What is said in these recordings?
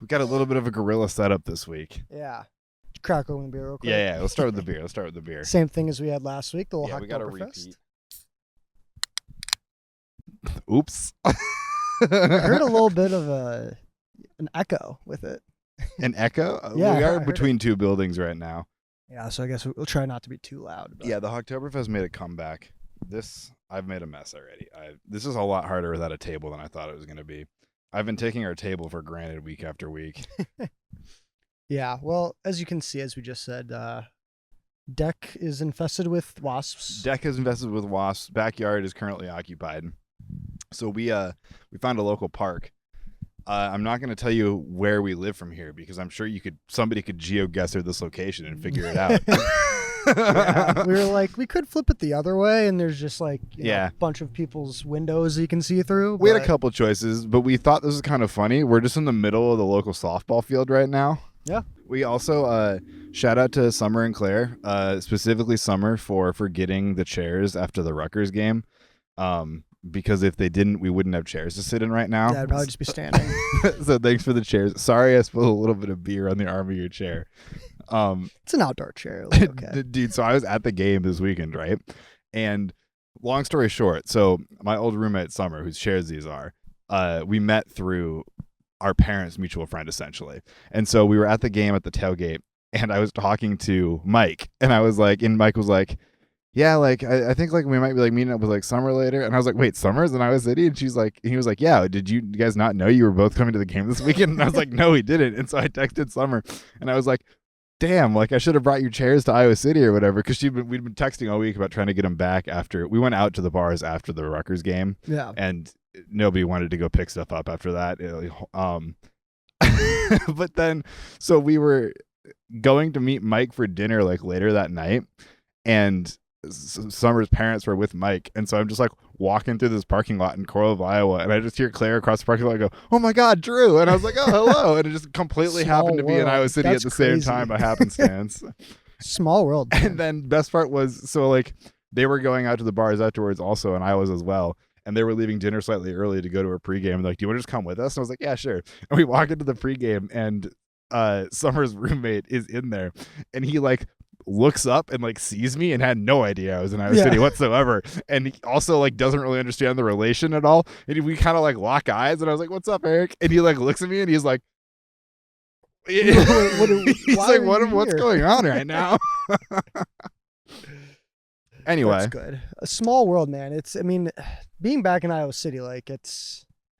We got a little bit of a gorilla setup this week. Yeah. Crack open the beer real quick. Yeah. Let's start with the beer. Same thing as we had last week. The little Yeah, we got a Oktoberfest. repeat. Oops. I heard a little bit of an echo with it. An echo? Yeah, we I are heard between two buildings right now. Yeah, so I guess we'll try not to be too loud. But. Yeah, the Oktoberfest made a comeback. I've made a mess already. This is a lot harder without a table than I thought it was going to be. I've been taking our table for granted week after week. Yeah, well, as you can see, as we just said, deck is infested with wasps. Deck is infested with wasps. Backyard is currently occupied. So we found a local park. I'm not going to tell you where we live from here because I'm sure somebody could geoguess this location and figure it out. Yeah, we were like, we could flip it the other way, and there's just like a bunch of people's windows you can see through. We had a couple choices, but we thought this was kind of funny. We're just in the middle of the local softball field right now. Yeah. We also shout out to Summer and Claire, specifically Summer for getting the chairs after the Rutgers game. Because if they didn't, we wouldn't have chairs to sit in right now. Yeah, I'd probably just be standing. So thanks for the chairs. Sorry I spilled a little bit of beer on the arm of your chair. It's an outdoor chair. Like, okay. Dude, so I was at the game this weekend, right? And long story short, so my old roommate Summer, whose chairs these are, we met through our parents' mutual friend, essentially. And so we were at the game at the tailgate, and I was talking to Mike, and Mike was like, yeah, like I think like we might be like meeting up with like Summer later. And I was like, wait, Summer's in Iowa City? And he was like, yeah, did you guys not know you were both coming to the game this weekend? And I was like, no, he didn't. And so I texted Summer, and I was like, damn, like I should have brought your chairs to Iowa City or whatever, because we'd been texting all week about trying to get them back after we went out to the bars after the Rutgers game. Yeah. And nobody wanted to go pick stuff up after that. But then, so we were going to meet Mike for dinner like later that night, and Summer's parents were with Mike, and so I'm just like walking through this parking lot in Coralville, Iowa, and I just hear Claire across the parking lot go, "Oh my God, Drew!" And I was like, "Oh, hello!" And it just completely happened to be in Iowa City at the same time by happenstance. Small world. Man. And then best part was, so like they were going out to the bars afterwards also, and I was as well. And they were leaving dinner slightly early to go to a pregame. And like, do you want to just come with us? And I was like, yeah, sure. And we walk into the pregame, and Summer's roommate is in there, and he like looks up and like sees me and had no idea I was in Iowa City whatsoever, and he also like doesn't really understand the relation at all, and we kind of like lock eyes, and I was like, what's up, Eric? And he like looks at me and he's like, what's going on right now? Anyway, that's good. A small world, man. Being back in Iowa City, like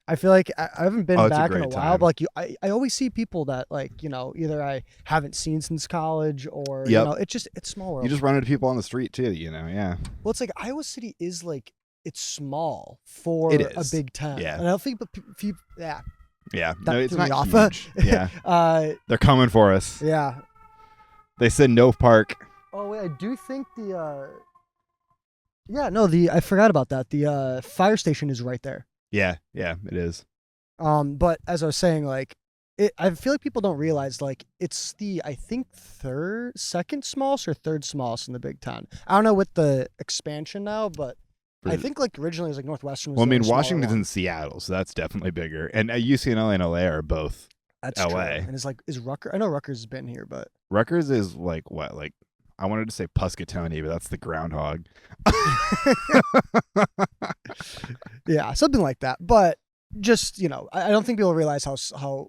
I feel like I haven't been back in a while, but like I always see people that like, either I haven't seen since college or, it's small world. You just run into people on the street too, yeah. Well, it's like Iowa City is like, it's small for a big town. Yeah. And I don't think people, Yeah. No, it's not huge. Yeah. They're coming for us. Yeah. They said no park. Oh, wait, I do think I forgot about that. The fire station is right there. Yeah, it is. But as I was saying, like, I feel like people don't realize, like, it's I think second smallest or third smallest in the big town. I don't know with the expansion now, but I think like originally it was like Northwestern. Well, I mean, Washington's in Seattle, so that's definitely bigger. And UCLA and LA are both that's LA. True. And it's like, is Rutgers? I know Rutgers has been here, but Rutgers is like what? Like, I wanted to say Puscatony, but that's the groundhog. Yeah, something like that. But just, I don't think people realize how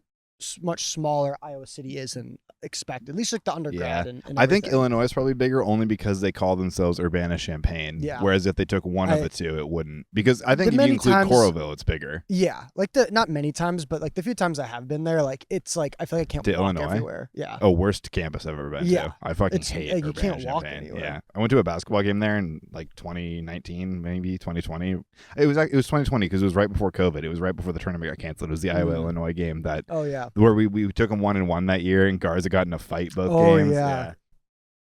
much smaller Iowa City is than expected. At least like the undergrad. Yeah. And I think Illinois is probably bigger only because they call themselves Urbana-Champaign. Yeah. Whereas if they took one of the two, it wouldn't. Because I think if you include Coralville, it's bigger. Yeah. Like not many times, but like the few times I have been there, like it's like I feel like I can't walk Illinois? Everywhere. Yeah. Oh, worst campus I've ever been to. I fucking hate you can't walk anywhere. Yeah. I went to a basketball game there in like 2019, maybe 2020. It was 2020 because it was right before COVID. It was right before the tournament got canceled. It was the Iowa-Illinois game where we took them 1-1 that year, and Garza got in a fight both games. Yeah.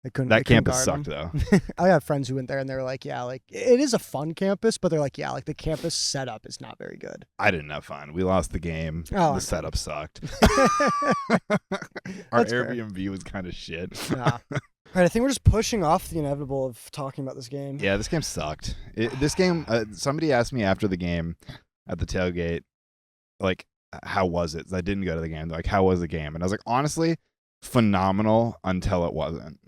That campus sucked though. I have friends who went there and they were like, yeah, like it is a fun campus, but they're like, yeah, like the campus setup is not very good. I didn't have fun. We lost the game. The setup sucked. Our Airbnb was kind of shit. Yeah. All right, I think we're just pushing off the inevitable of talking about this game. Yeah, this game sucked. This game, somebody asked me after the game at the tailgate, like, how was it? I didn't go to the game. They're like, how was the game? And I was like, honestly, phenomenal until it wasn't.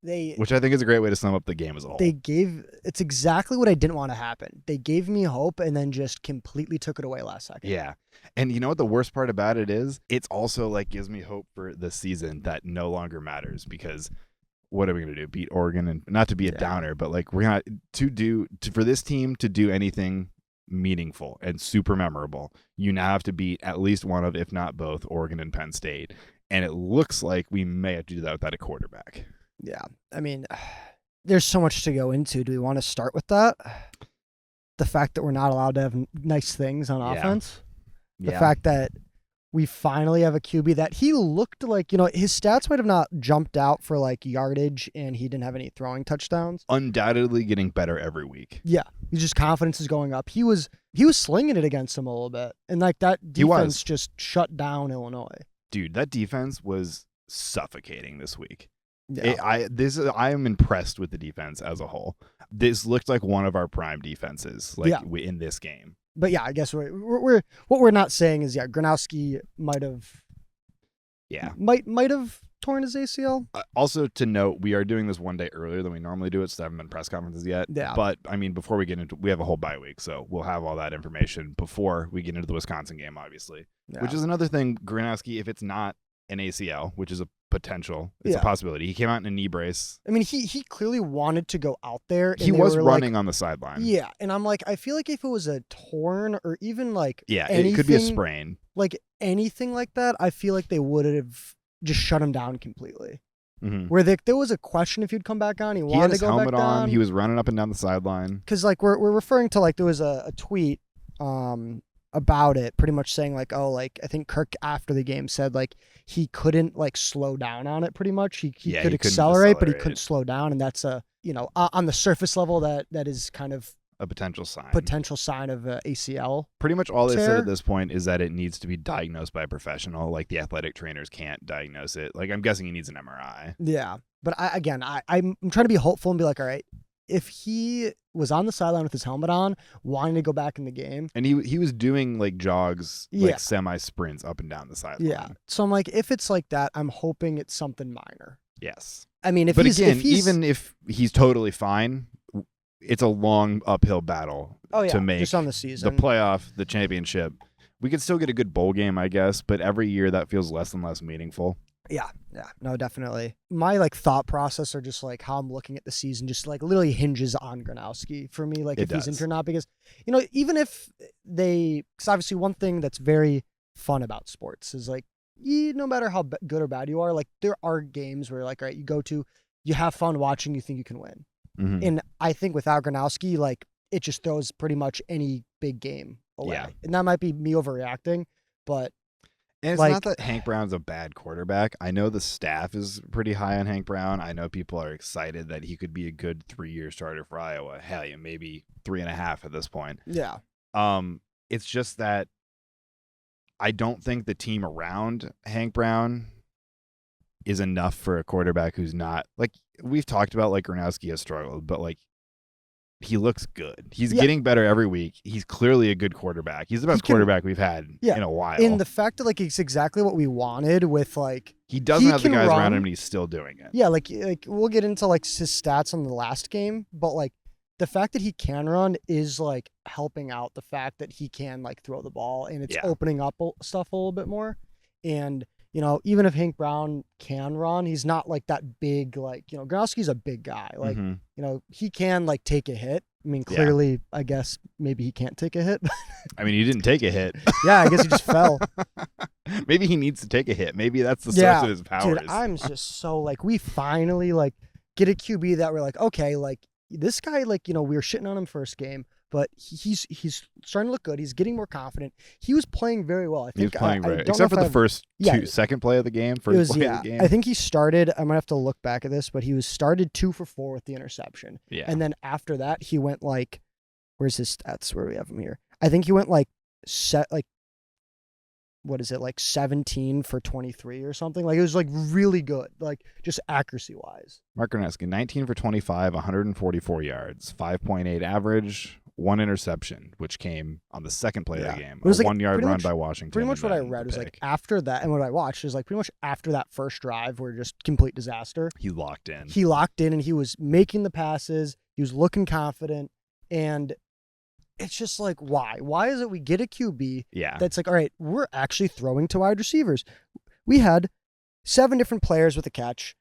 Which I think is a great way to sum up the game as a whole. It's exactly what I didn't want to happen. They gave me hope and then just completely took it away last second. Yeah. And you know what the worst part about it is? It's also like gives me hope for the season that no longer matters, because what are we going to do? Beat Oregon? And not to be a downer, but like we're going to for this team to do anything meaningful and super memorable, you now have to beat at least one of, if not both, Oregon and Penn State. And it looks like we may have to do that without a quarterback. Yeah. I mean, there's so much to go into. Do we want to start with that? The fact that we're not allowed to have nice things on offense. The fact that we finally have a QB that he looked like, his stats might have not jumped out for like yardage and he didn't have any throwing touchdowns. Undoubtedly getting better every week. Yeah. He's just confidence is going up. He was slinging it against him a little bit. And like that defense just shut down Illinois. Dude, that defense was suffocating this week. Yeah. I am impressed with the defense as a whole. This looked like one of our prime defenses, in this game. But yeah, I guess we're what we're not saying is Gronowski might have torn his ACL. Also to note, we are doing this one day earlier than we normally do it, so there haven't been press conferences yet. Yeah. But I mean, before we get into, we have a whole bye week, so we'll have all that information before we get into the Wisconsin game, obviously. Yeah. Which is another thing, Gronowski, if it's not an ACL, which is a potential, it's a possibility. He came out in a knee brace. I mean, he clearly wanted to go out there. He was running on the sideline. Yeah, and I'm like, I feel like if it was a torn or even like it could be a sprain, like anything like that, I feel like they would have just shut him down completely. Mm-hmm. Where there was a question if he'd come back on. He wanted had his to go helmet back on. down. He was running up and down the sideline. Because like we're referring to like there was a tweet about it, pretty much saying like, oh, like I think Kirk after the game said like he couldn't like slow down on it. Pretty much he could accelerate, but he couldn't slow down, and that's on the surface level that is kind of a potential sign of ACL. Pretty much all they said at this point is that it needs to be diagnosed by a professional. Like the athletic trainers can't diagnose it. Like I'm guessing he needs an MRI. Yeah, but I'm trying to be hopeful and be like, all right, if he was on the sideline with his helmet on, wanting to go back in the game, and he was doing like jogs, like semi sprints up and down the sideline. Yeah, so I'm like, if it's like that, I'm hoping it's something minor. Yes, I mean, even if he's totally fine, it's a long uphill battle to make just on the season, the playoff, the championship. We could still get a good bowl game, I guess, but every year that feels less and less meaningful. Yeah, no, definitely. My like thought process or just like how I'm looking at the season just like literally hinges on Gronowski for me. Like if he's injured or not, because even if because obviously one thing that's very fun about sports is like no matter how good or bad you are, like there are games where like, all right, you go to, you have fun watching, you think you can win. Mm-hmm. And I think without Gronowski, like it just throws pretty much any big game away. Yeah. And that might be me overreacting, but. And it's not that Hank Brown's a bad quarterback. I know the staff is pretty high on Hank Brown. I know people are excited that he could be a good 3-year starter for Iowa. Hell yeah, maybe 3.5 at this point. Yeah. It's just that I don't think the team around Hank Brown is enough for a quarterback who's not like we've talked about. Like Gronowski has struggled, but like he looks good. He's getting better every week. He's clearly a good quarterback. He's the best quarterback we've had in a while. And the fact that like it's exactly what we wanted with like he doesn't have the guys around him and he's still doing it. Yeah, like we'll get into like his stats on the last game, but like the fact that he can run is like helping out the fact that he can like throw the ball, and it's opening up stuff a little bit more. And even if Hank Brown can run, he's not like that big, like, Gronowski's a big guy. Like, he can like take a hit. I mean, clearly, I guess maybe he can't take a hit. I mean, he didn't take a hit. Yeah, I guess he just fell. Maybe he needs to take a hit. Maybe that's the source of his powers. Dude, I'm just so like, we finally like get a QB that we're like, okay, like this guy, like, we were shitting on him first game, but he's starting to look good. He's getting more confident. He was playing very well. I think he was playing very except for the first second play of the game. First play of the game. I think he started. I might have to look back at this, but he was started 2 for 4 with the interception. Yeah, and then after that, he went like, where's his stats? Where do we have him here? I think he went like what is it, like 17 for 23 or something? Like it was like really good, like just accuracy wise. Mark Gronowski, 19 for 25, 144 yards, 5.8 average, one interception, which came on the second play of the game. It was a like 1 yard run much, by Washington. Pretty much what I read was like after that, and what I watched is like pretty much after that first drive were just complete disaster. He locked in. And he was making the passes. He was looking confident. And it's just like, why? Why is it we get a QB that's like, all right, we're actually throwing to wide receivers. We had 7 different players with a catch.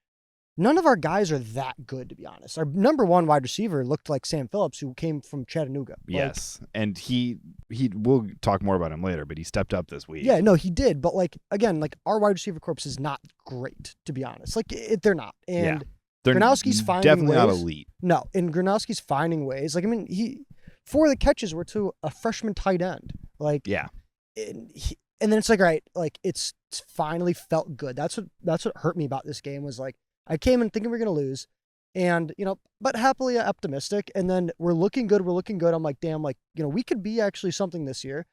None of our guys are that good, to be honest. Our number 1 wide receiver looked like Sam Phillips, who came from Chattanooga. Yes, and he we'll talk more about him later, but he stepped up this week. Yeah, no, he did. But like again, like our wide receiver corps is not great, to be honest. Like they're not. And Gronowski's finding definitely ways. Not elite. No, and Gronowski's finding ways. Like I mean, he 4 of the catches were to a freshman tight end. Like and then it's like, all right, like it's finally felt good. That's what hurt me about this game was like. I came in thinking we were going to lose and, but happily optimistic. And then we're looking good. I'm like, damn, like, we could be actually something this year.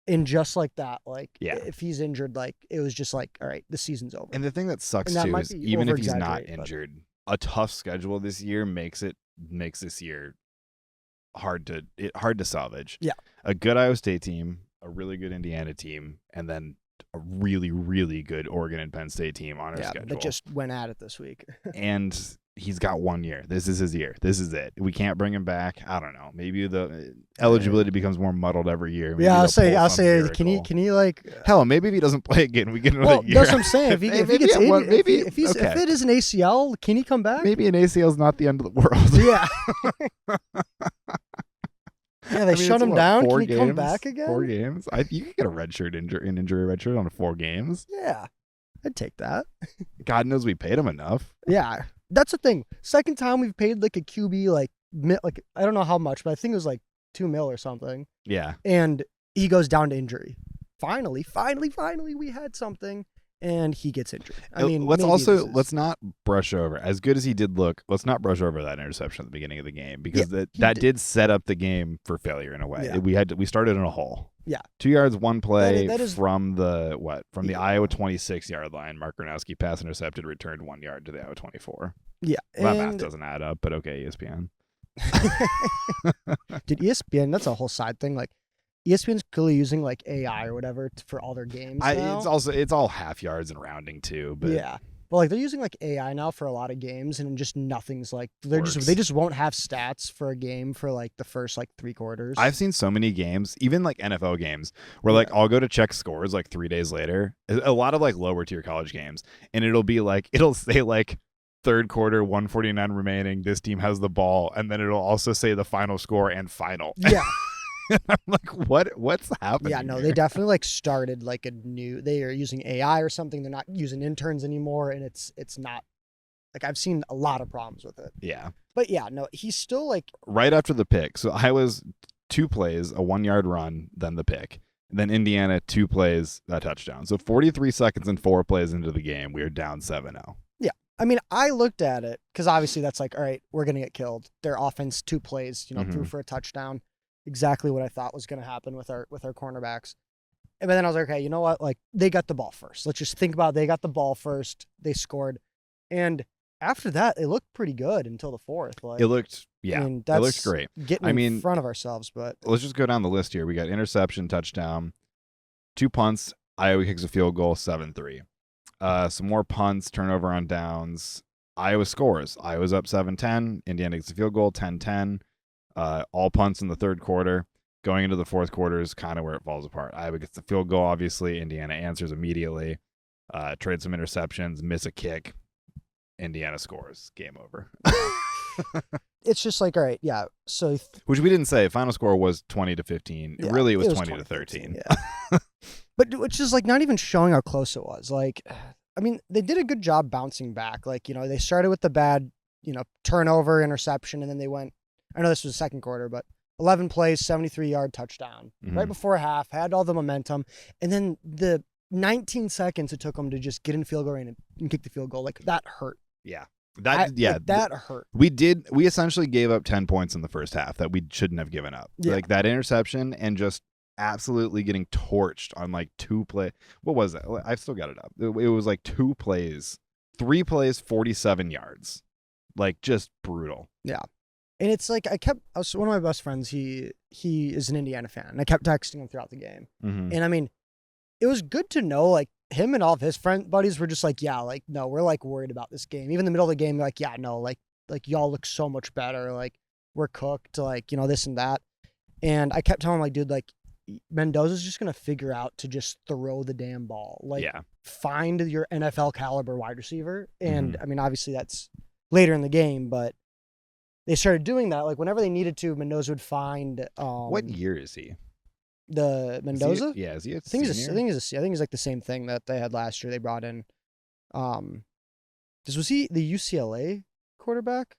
And just like that, like, if he's injured, like, it was just like, all right, the season's over. And the thing that sucks too is even if he's not injured, a tough schedule this year makes this year hard to salvage. Yeah. A good Iowa State team, a really good Indiana team, and then a really, really good Oregon and Penn State team on our schedule. That just went at it this week. And he's got 1 year. This is his year. This is it. We can't bring him back. I don't know. Maybe the eligibility becomes more muddled every year. Maybe I'll say, can he like? Hell, maybe if he doesn't play again, we get another year. That's what I'm saying. If he gets injured, if it is an ACL, can he come back? Maybe an ACL is not the end of the world. Yeah. Yeah, they shut him down. Can he come back again? 4 games. You could get a redshirt injury redshirt on 4 games. Yeah, I'd take that. God knows we paid him enough. Yeah, that's the thing. Second time we've paid like a QB like I don't know how much, but I think it was like $2 million or something. Yeah, and he goes down to injury. Finally, we had something. And he gets injured. I mean, let's not brush over, as good as he did look, let's not brush over that interception at the beginning of the game, because that did set up the game for failure in a way. Yeah. We started in a hole. Yeah. 2 yards, 1 play from the Iowa 26-yard line. Mark Gronowski pass intercepted, returned 1 yard to the Iowa 24. Yeah. Well, that math doesn't add up, but okay, ESPN. Dude, ESPN, that's a whole side thing. Like, ESPN's clearly using like AI or whatever for all their games now. It's all half yards and rounding too, but yeah. But like they're using like AI now for a lot of games, and just nothing's like they just won't have stats for a game for like the first like 3 quarters. I've seen so many games, even like NFL games, where like I'll go to check scores like 3 days later. A lot of like lower tier college games, and it'll say like third quarter, 149 remaining. This team has the ball, and then it'll also say the final score and final. Yeah. I'm like, what's happening? Yeah, no, here? they definitely like started like they are using AI or something. They're not using interns anymore, and it's not like I've seen a lot of problems with it. Yeah. But yeah, no, he's still like right after the pick. So I was 2 plays, a 1 yard run, then the pick. Then Indiana 2 plays, a touchdown. So 43 seconds and 4 plays into the game, we are down 7-0. Yeah. I mean, I looked at it because obviously that's like, all right, we're gonna get killed. Their offense 2 plays, threw for a touchdown. Exactly what I thought was going to happen with our cornerbacks. But then I was like, okay, you know what? Like they got the ball first. Let's just think about it. They got the ball first. They scored. And after that, it looked pretty good until the 4th. Like, it looked great. Getting in front of ourselves, but let's just go down the list here. We got interception, touchdown, 2 punts, Iowa kicks a field goal, 7-3. Some more punts, turnover on downs. Iowa scores. Iowa's up 7-10. Indiana kicks a field goal, 10-10. All punts in the 3rd quarter. Going into the 4th quarter is kind of where it falls apart. Iowa gets the field goal, obviously. Indiana answers immediately. Trade some interceptions, miss a kick. Indiana scores. Game over. It's just like, all right, yeah. So which we didn't say. Final score was 20-15. Yeah, really, it was 20-13. Yeah. But which is like not even showing how close it was. Like, I mean, they did a good job bouncing back. Like, they started with the bad, turnover, interception, and then they went. I know this was the 2nd quarter, but 11 plays, 73-yard touchdown. Mm-hmm. Right before half, had all the momentum. And then the 19 seconds it took them to just get in field goal range and kick the field goal. Like, that hurt. Yeah. That hurt. We essentially gave up 10 points in the first half that we shouldn't have given up. Yeah. Like, that interception and just absolutely getting torched on, like, 2 play. What was that? I've still got it up. It was, like, 2 plays. 3 plays, 47 yards. Like, just brutal. Yeah. And it's like one of my best friends, he is an Indiana fan, and I kept texting him throughout the game. Mm-hmm. And I mean, it was good to know, like, him and all of his buddies were just like, yeah, like, no, we're like worried about this game. Even in the middle of the game, like, yeah, no, like y'all look so much better. Like, we're cooked, like, this and that. And I kept telling him, like, dude, like, Mendoza's just gonna figure out to just throw the damn ball. Like, find your NFL caliber wide receiver. And I mean, obviously that's later in the game, but they started doing that. Like, whenever they needed to, Mendoza would find. What year is he? The Mendoza? Is he a senior? senior? I think he's like the same thing that they had last year. They brought in. Was he the UCLA quarterback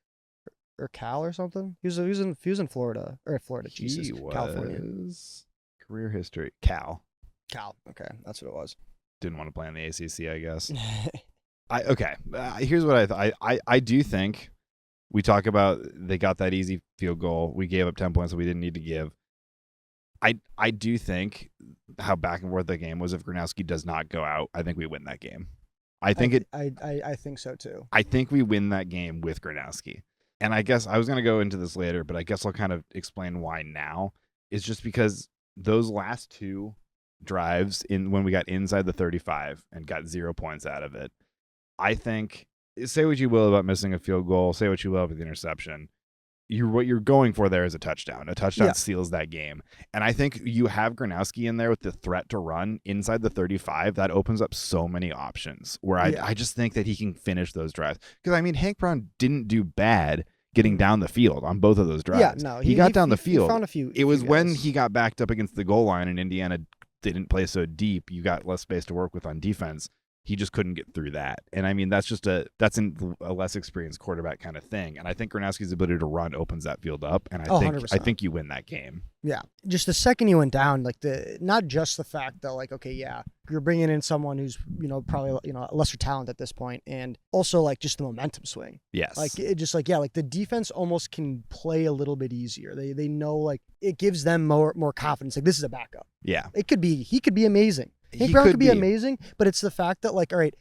or Cal or something? He was in Florida or Florida. Jesus, California. Career history. Cal. Okay, that's what it was. Didn't want to play in the ACC, I guess. Here's what I do think. We talk about they got that easy field goal. We gave up 10 points that we didn't need to give. I do think how back and forth the game was. If Gronowski does not go out, I think we win that game. I think so too. I think we win that game with Gronowski. And I guess I was going to go into this later, but I guess I'll kind of explain why now. It's just because those last two drives when we got inside the 35 and got 0 points out of it, I think, say what you will about missing a field goal, say what you will about the interception, what you're going for there is a touchdown. A touchdown seals that game. And I think you have Gronowski in there with the threat to run inside the 35. That opens up so many options where I just think that he can finish those drives. Because, I mean, Hank Brown didn't do bad getting down the field on both of those drives. Yeah, no. He got down the field. He found a few. It was when he got backed up against the goal line and Indiana didn't play so deep. You got less space to work with on defense. He just couldn't get through that. And I mean, that's a less experienced quarterback kind of thing. And I think Gronowski's ability to run opens that field up. And I think you win that game. Yeah. Just the second you went down, like not just the fact that, like, okay, yeah, you're bringing in someone who's, probably, lesser talent at this point, and also like just the momentum swing. Yes. Like it just like, like the defense almost can play a little bit easier. They know, like, it gives them more confidence. Like, this is a backup. Yeah. He could be amazing. Hank Brown could be amazing, but it's the fact that, like, all right,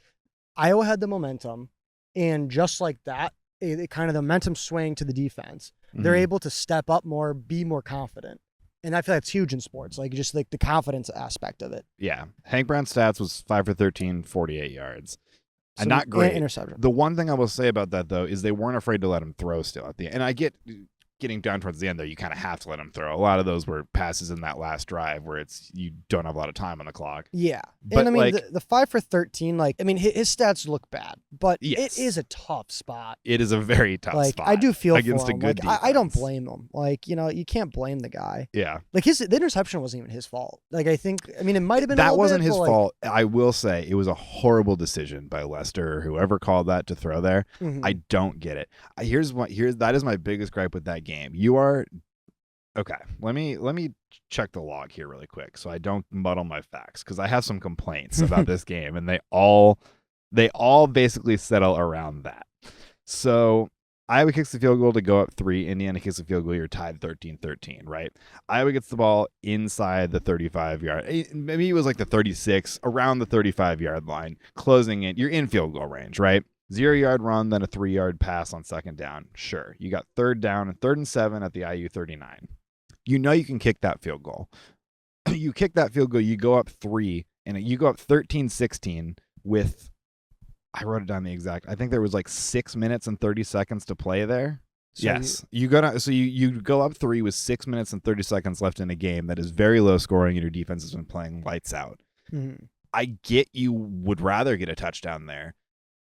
Iowa had the momentum, and just like that, it kind of the momentum swaying to the defense. They're able to step up more, be more confident. And I feel that's huge in sports, like just like the confidence aspect of it. Yeah. Hank Brown's stats was 5 for 13, 48 yards. And not great. Interception. The one thing I will say about that, though, is they weren't afraid to let him throw still at the end. And I get getting down towards the end, though, you kind of have to let him throw. A lot of those were passes in that last drive where you don't have a lot of time on the clock. Yeah. But, and I mean, like, the 5 for 13, like, I mean, his stats look bad, but yes, it is a tough spot. It is a very tough spot. I do feel against for him. a good defense. I don't blame him. Like, you can't blame the guy. Yeah. Like, the interception wasn't even his fault. Like, I mean, it might have been that wasn't his fault. I will say it was a horrible decision by Lester or whoever called that to throw there. I don't get it. That is my biggest gripe with that game. You are okay. Let me check the log here really quick so I don't muddle my facts, because I have some complaints about this game, and they all basically settle around that. So Iowa kicks the field goal to go up 3. Indiana kicks the field goal. You're tied 13-13, right? Iowa gets the ball inside the 35-yard. Maybe it was like the 36, around the 35-yard line, closing it. You're in field goal range, right? 0-yard run, then a 3-yard pass on second down. Sure. You got third down and 3rd and 7 at the IU 39. You know you can kick that field goal. You kick that field goal, you go up 3, and you go up 13-16 with, I wrote it down the exact, I think there was like 6 minutes and 30 seconds to play there. So yes. You go up 3 with 6 minutes and 30 seconds left in a game that is very low scoring, and your defense has been playing lights out. I get you would rather get a touchdown there,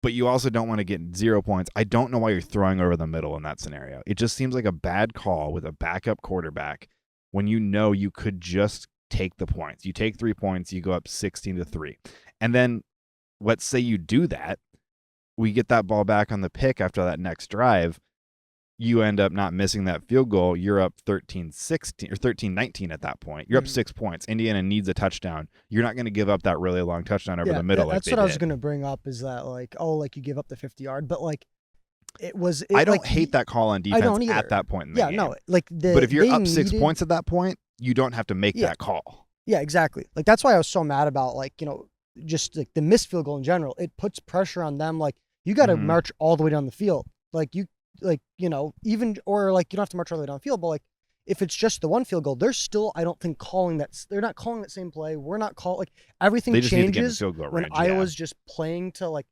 but you also don't want to get 0 points. I don't know why you're throwing over the middle in that scenario. It just seems like a bad call with a backup quarterback when you know you could just take the points. You take 3 points, you go up 16-3. And then let's say you do that. We get that ball back on the pick after that next drive. You end up not missing that field goal. You're up 13-16 or 13-19 at that point. You're up 6 points. Indiana needs a touchdown. You're not going to give up that really long touchdown over the middle. That's what I was going to bring up, is that, like, you give up the 50-yard, but like I don't hate that call on defense at that point in the game. No, like but if you're up 6 points at that point, you don't have to make that call. Yeah, exactly. Like, that's why I was so mad about, like, just like the missed field goal in general. It puts pressure on them. Like, you got to march all the way down the field. Like, like, you know, even, or like, you don't have to march all the way downfield, but like, if it's just the one field goal, they're still, I don't think, calling that. They're not calling that same play. We're not calling, like, everything changes when Iowa's just playing to, like,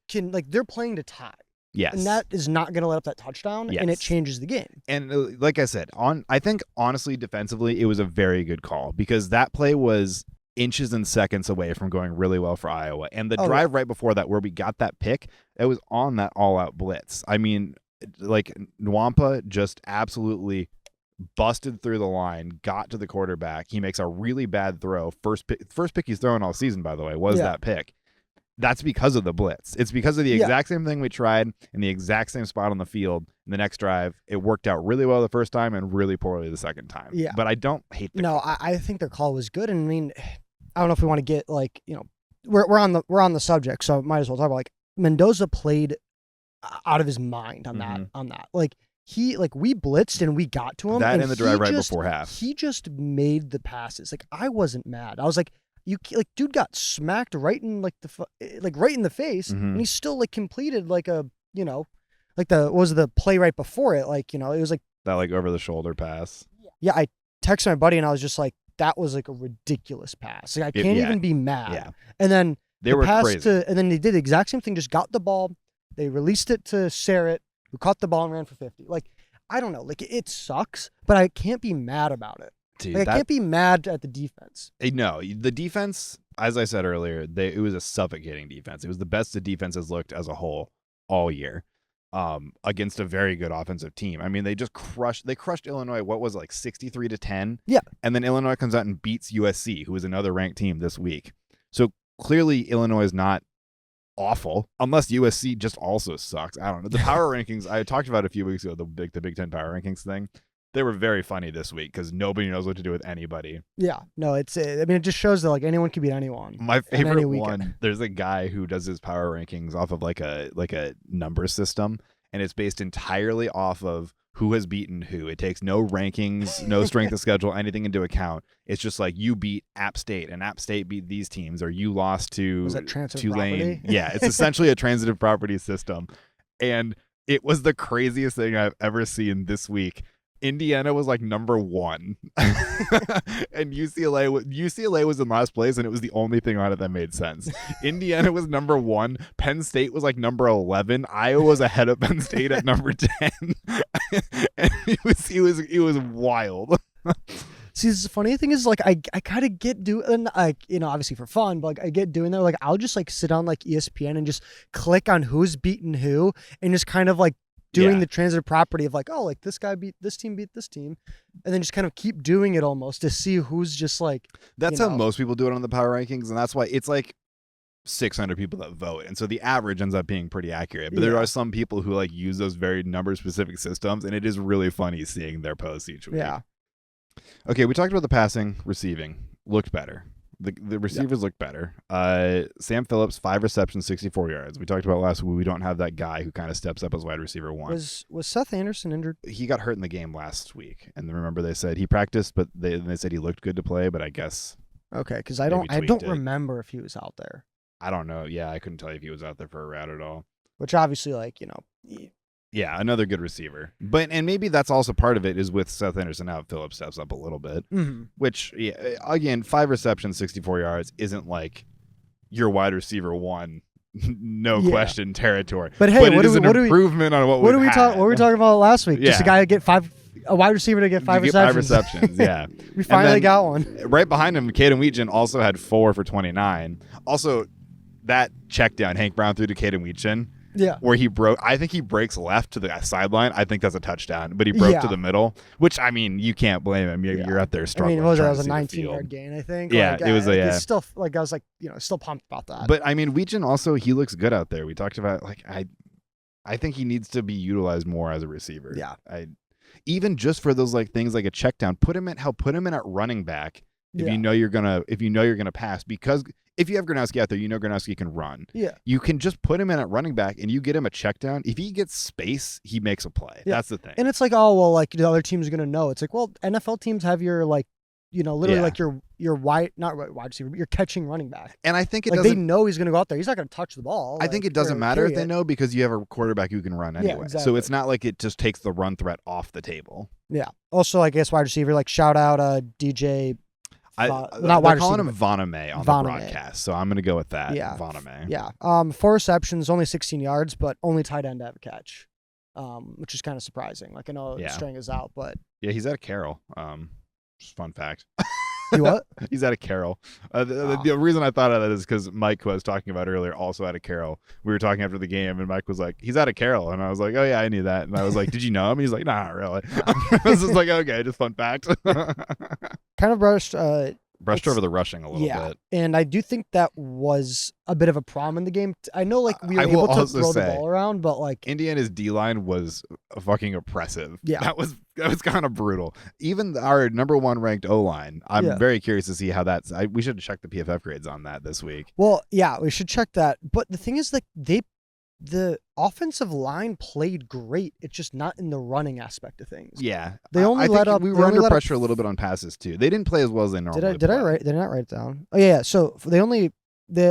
they're playing to tie. Yes. And that is not going to let up that touchdown, and it changes the game. And like I said, I think, honestly, defensively, it was a very good call because that play was inches and seconds away from going really well for Iowa. And the drive right before that where we got that pick, it was on that all-out blitz. I mean, like, Nwampka just absolutely busted through the line, got to the quarterback. He makes a really bad throw. First pick he's thrown all season, by the way, was that pick. That's because of the blitz. It's because of the exact same thing we tried in the exact same spot on the field. In the next drive, it worked out really well the first time and really poorly the second time. Yeah. But I don't hate the call. I think their call was good. And I mean, I don't know if we want to get, like, you know, we're on the subject, so might as well talk about, like, Mendoza played out of his mind on that. Like, we blitzed and we got to him. That in the drive right before half. He just made the passes. Like, I wasn't mad. I was like, dude got smacked right in, like, right in the face, and he still, like, completed, like, a, you know, like, what was the play right before it? Like, you know, it was like that, like, over the shoulder pass. Yeah, I texted my buddy and I was just like, that was, like, a ridiculous pass. Like, I can't even be mad. Yeah. And then they were crazy. And then they did the exact same thing. Just got the ball. They released it to Sarrett, who caught the ball and ran for 50. Like, I don't know. Like, it sucks, but I can't be mad about it. Dude, like, I can't be mad at the defense. No, the defense, as I said earlier, it was a suffocating defense. It was the best the defense has looked as a whole all year, against a very good offensive team. I mean, they crushed Illinois. What was it, like 63-10? Yeah. And then Illinois comes out and beats USC, who is another ranked team this week. So clearly Illinois is not awful, unless USC just also sucks. I don't know. The power rankings I talked about a few weeks ago, the Big Ten power rankings thing. They were very funny this week because nobody knows what to do with anybody. Yeah, no, it just shows that, like, anyone can beat anyone. My favorite one, there's a guy who does his power rankings off of like a number system, and it's based entirely off of who has beaten who. It takes no rankings, no strength of schedule, anything into account. It's just like, you beat App State and App State beat these teams, or you lost to Tulane. Yeah, it's essentially a transitive property system. And it was the craziest thing I've ever seen this week. Indiana was like number 1 and UCLA was in last place, and it was the only thing on it that made sense. Indiana was number 1. Penn State was like number 11. Iowa was ahead of Penn State at number 10. And it was wild. See, the funny thing is, like, I kind of get doing, like, you know, obviously for fun, but, like, I get doing that. Like, I'll just, like, sit on, like, ESPN and just click on who's beaten who, and just kind of, like, doing the transitive property of, like, oh, like, this guy beat this team, and then just kind of keep doing it almost to see who's just, like, that's how most people do it on the power rankings, and that's why it's like 600 people that vote, and so the average ends up being pretty accurate. But there are some people who, like, use those very number specific systems, and it is really funny seeing their posts each week. Yeah. Okay, we talked about the passing, receiving looked better. The receivers look better. Sam Phillips, 5 receptions, 64 yards. We talked about last week. We don't have that guy who kind of steps up as wide receiver 1. Was Seth Anderson injured? He got hurt in the game last week, and remember they said he practiced, but they said he looked good to play. But I guess because I don't remember if he was out there. I don't know. Yeah, I couldn't tell you if he was out there for a route at all. Which obviously, like, you know. Yeah, another good receiver. And maybe that's also part of it is with Seth Anderson out, Phillips steps up a little bit. Which, again, 5 receptions, 64 yards isn't like your wide receiver 1, no question territory. But hey, it is an improvement on what we were talking about last week. Just a guy to get a wide receiver to get 5 receptions. 5 receptions, yeah. We finally got one. Right behind him, Caden Wheatgen also had 4 for 29. Also, that check down Hank Brown threw to Caden Wheatgen. Yeah. Where I think he breaks left to the sideline. I think that's a touchdown, but he broke to the middle, which, I mean, you can't blame him. You're out there struggling. I mean, that was a 19-yard gain, I think. Yeah, it was It's still, like, I was like, you know, still pumped about that. But I mean, Wheatgen also, he looks good out there. We talked about, like, I think he needs to be utilized more as a receiver. Yeah. Even just for those, like, things like a check down, put him at running back if you know you're gonna pass, because if you have Gronowski out there, you know Gronowski can run. Yeah. You can just put him in at running back and you get him a check down. If he gets space, he makes a play. Yeah. That's the thing. And it's like, oh, well, like, the other team's going to know. It's like, well, NFL teams have your literally like your not wide receiver, but you're catching running back. And I think like they know he's going to go out there. He's not going to touch the ball. I think it doesn't matter if they know because you have a quarterback who can run anyway. Yeah, exactly. So it's not like it just takes the run threat off the table. Yeah. Also, I guess wide receiver, like shout out DJ. Not wide calling him Voname on the broadcast, so I'm going to go with that. Yeah. Voname. Yeah. 4 receptions, only 16 yards, but only tight end to have a catch, which is kind of surprising. Like I know string is out, but yeah, he's at a Carroll. Just fun fact. You what? He's at a Carroll. The reason I thought of that is because Mike, who I was talking about earlier, also at a Carroll. We were talking after the game, and Mike was like, "He's at a Carroll," and I was like, "Oh yeah, I knew that." And I was like, "Did you know him?" He's like, "Nah, not really." This is like, okay, just fun fact. Kind of brushed over the rushing a little bit. And I do think that was a bit of a problem in the game. I know, like, we were able to throw the ball around, but like Indiana's D-line was fucking oppressive. Yeah. That was kind of brutal. Even our number 1 ranked O-line, I'm very curious to see how that's. We should check the PFF grades on that this week. Well, yeah, we should check that. But the thing is, like, the offensive line played great. It's just not in the running aspect of things. Yeah, they only let up. We were under pressure a little bit on passes too. They didn't play as well as they normally. Did I not write it down? Oh yeah. So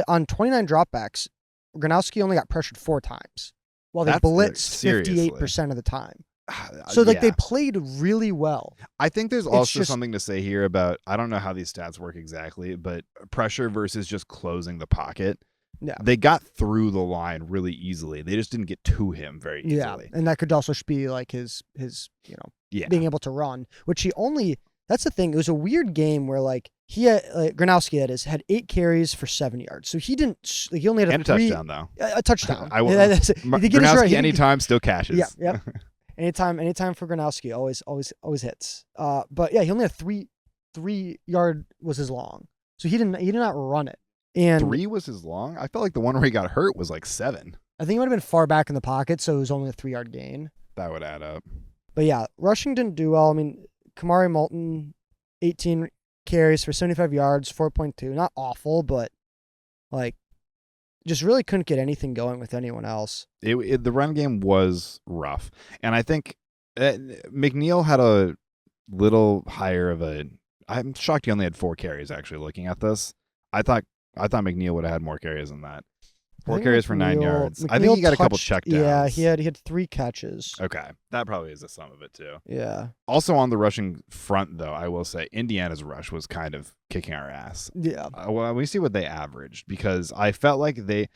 on 29 dropbacks, Gronowski only got pressured 4 times, while they blitzed 58% of the time. So like they played really well. I think there's also something to say here about, I don't know how these stats work exactly, but pressure versus just closing the pocket. Yeah. They got through the line really easily. They just didn't get to him very easily. Yeah, and that could also be like his being able to run, which that's the thing. It was a weird game where like Gronowski had 8 carries for 7 yards. So he didn't. He only had a touchdown though. A touchdown. Gronowski anytime still cashes. Yeah. Yep. Anytime for Gronowski, always hits. But yeah, he only had 3 yard was his long. So he did not run it. And 3 was his long? I felt like the one where he got hurt was like 7. I think it might have been far back in the pocket, so it was only a 3-yard gain. That would add up. But yeah, rushing didn't do well. I mean, Kamari Moulton, 18 carries for 75 yards, 4.2. Not awful, but like just really couldn't get anything going with anyone else. The run game was rough. And I think McNeil had a little higher of a... I'm shocked he only had 4 carries, actually, looking at this. I thought McNeil would have had more carries than that. 4 carries for 9 yards. I think he got a couple checkdowns. Yeah, he had 3 catches. Okay. That probably is the sum of it, too. Yeah. Also on the rushing front, though, I will say Indiana's rush was kind of kicking our ass. Yeah. Well, we see what they averaged, because I felt like they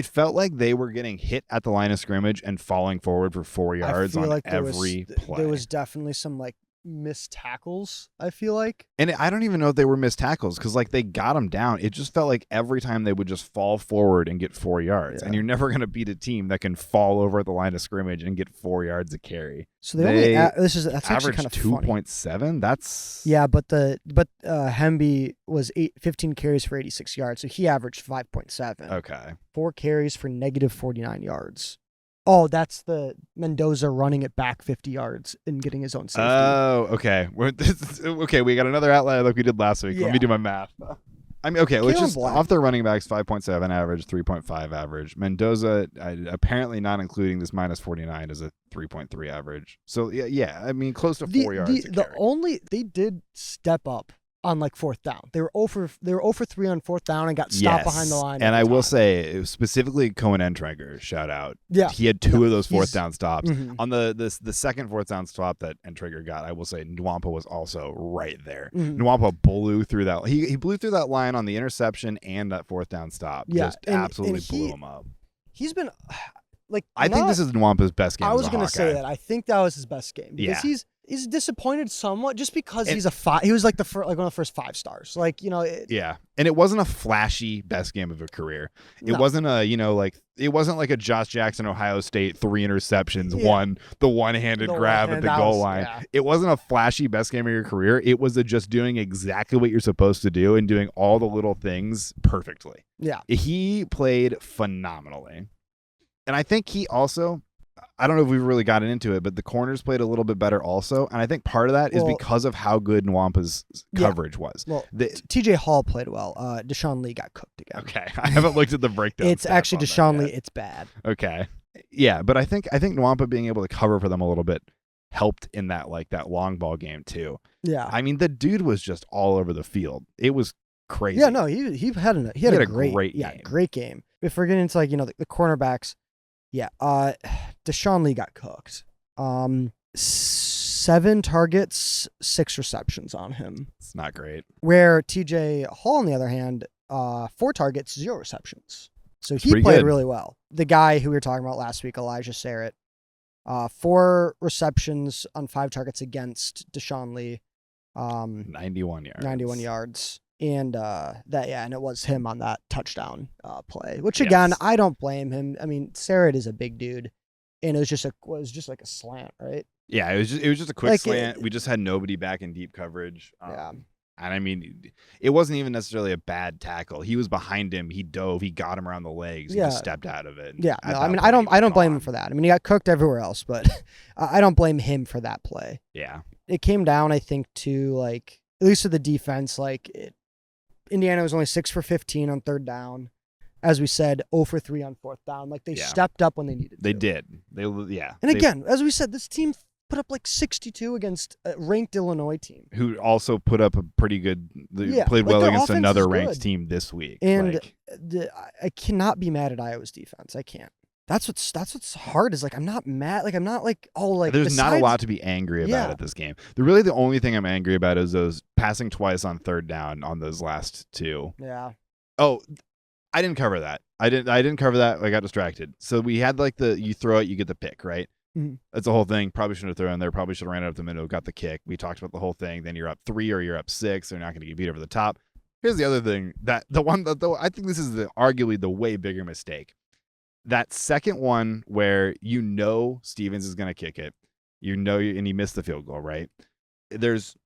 felt like they were getting hit at the line of scrimmage and falling forward for 4 yards on like every play. There was definitely some like missed tackles, I feel like. And I don't even know if they were missed tackles, because like they got them down. It just felt like every time they would just fall forward and get 4 yards. And you're never going to beat a team that can fall over at the line of scrimmage and get 4 yards of carry. So that's actually kind of 2.7. That's but Hemby was 15 carries for 86 yards, so he averaged 5.7. Okay. 4 carries for negative 49 yards. Oh, that's the Mendoza running it back 50 yards and getting his own safety. Oh, okay. Okay, we got another outlier like we did last week. Yeah. Let me do my math. I mean, okay, let's just off their running backs, 5.7 average, 3.5 average. Mendoza, apparently not including this minus 49, is a 3.3 average. So yeah, I mean, close to 4 yards. They did step up on like 4th down. They were 0 for 3 on 4th down and got stopped behind the line. And I will say, specifically Cohen Entrenger, shout out. Yeah. He had 2 of those 4th down stops. Mm-hmm. On the second 4th down stop that Entrenger got, I will say Nwampka was also right there. Mm-hmm. Nwampka blew through that. He blew through that line on the interception and that 4th down stop. Yeah. Just absolutely blew him up. He's been like, I think this is Nwampa's best game. I was going to say that. I think that was his best game, because he's disappointed somewhat just because he was like one of the first 5 stars. Like, and it wasn't a flashy best game of a career. It wasn't it wasn't like a Josh Jackson Ohio State 3 interceptions, the one-handed grab at the goal line. Yeah. It wasn't a flashy best game of your career. It was just doing exactly what you're supposed to do and doing all the little things perfectly. Yeah. He played phenomenally. And I think he also, I don't know if we've really gotten into it, but the corners played a little bit better also. And I think part of that is because of how good Nwampa's coverage was. Well, TJ Hall played well. Deshaun Lee got cooked again. Okay. I haven't looked at the breakdown. It's actually Deshaun Lee. It's bad. Okay. Yeah, but I think Nwampa being able to cover for them a little bit helped in that long ball game too. Yeah. I mean, the dude was just all over the field. It was crazy. Yeah, no, he had a great game. Great game. If we're getting into the cornerbacks, Deshaun Lee got cooked. 7 targets, 6 receptions on him. It's not great. Where TJ Hall, on the other hand, 4 targets, 0 receptions. So he played really well. The guy who we were talking about last week, Elijah Sarrett, 4 receptions on 5 targets against Deshaun Lee. 91 yards. 91 yards. And and it was him on that touchdown play, which again, I don't blame him. I mean, Sarrett is a big dude, and it was just like a slant, right? Yeah, it was just a quick slant. We just had nobody back in deep coverage. And I mean, it wasn't even necessarily a bad tackle. He was behind him. He dove. He got him around the legs. He just stepped out of it. Yeah, no, I mean, I don't blame him for that. I mean, he got cooked everywhere else, but I don't blame him for that play. Yeah, it came down, I think, to at least to the defense. Indiana was only 6 for 15 on 3rd down. As we said, 0 for 3 on 4th down. They stepped up when they needed to. They did. And again, as we said, this team put up 62 against a ranked Illinois team. Who also put up a pretty good, played well against another ranked team this week. And I cannot be mad at Iowa's defense. I can't. That's what's hard is I'm not mad. I'm not there's not a lot to be angry about at this game. The only thing I'm angry about is those passing twice on 3rd down on those last 2. Yeah. Oh, I didn't cover that. I didn't cover that. I got distracted. So we had you throw it, you get the pick, right? Mm-hmm. That's the whole thing. Probably shouldn't have thrown there. Probably should have ran it up the middle, got the kick. We talked about the whole thing. Then you're up 3 or you're up 6. They're not going to get beat over the top. Here's the other thing. I think this is arguably the way bigger mistake. That second one where Stevens is going to kick it, and he missed the field goal, right? There's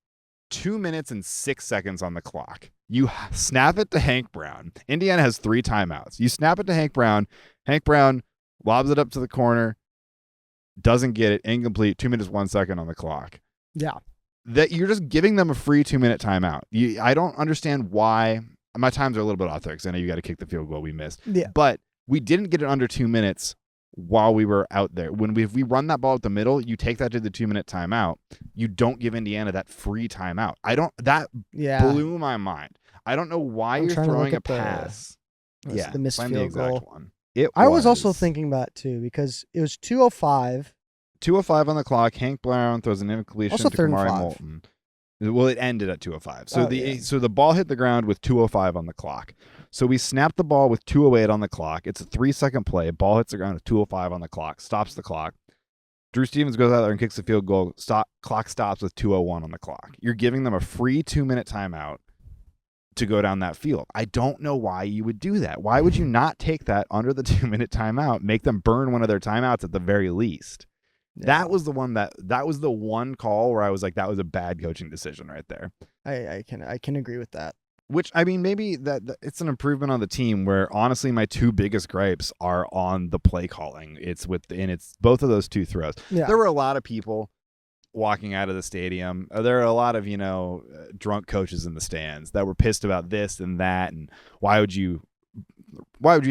2 minutes and 6 seconds on the clock. You snap it to Hank Brown. Indiana has 3 timeouts. You snap it to Hank Brown. Hank Brown lobs it up to the corner, doesn't get it, incomplete, 2 minutes, 1 second on the clock. Yeah. That you're just giving them a free 2-minute timeout. I don't understand why. My times are a little bit off there because I know you got to kick the field goal we missed. Yeah. But we didn't get it under 2 minutes while we were out there. If we run that ball at the middle, you take that to the 2-minute timeout. You don't give Indiana that free timeout. Blew my mind. I don't know why you're throwing a pass. The missed field the exact goal. One. I was also thinking about too because it was 2:05. 2:05 on the clock. Hank Brown throws an incompletion to Kamari Moulton. Well, it ended at 2:05. So the ball hit the ground with 2:05 on the clock. So we snapped the ball with 2:08 on the clock. It's a 3-second play. Ball hits the ground with 2:05 on the clock. Stops the clock. Drew Stevens goes out there and kicks the field goal. Clock stops with 2:01 on the clock. You're giving them a free 2-minute timeout to go down that field. I don't know why you would do that. Why would you not take that under the 2-minute timeout? Make them burn one of their timeouts at the very least. Yeah. That was the one call where I was like, that was a bad coaching decision right there. I can agree with that. Which, I mean, maybe that it's an improvement on the team where honestly my 2 biggest gripes are on the play calling. It's both of those 2 throws. Yeah. There were a lot of people walking out of the stadium. There are a lot of, drunk coaches in the stands that were pissed about this and that. And why would you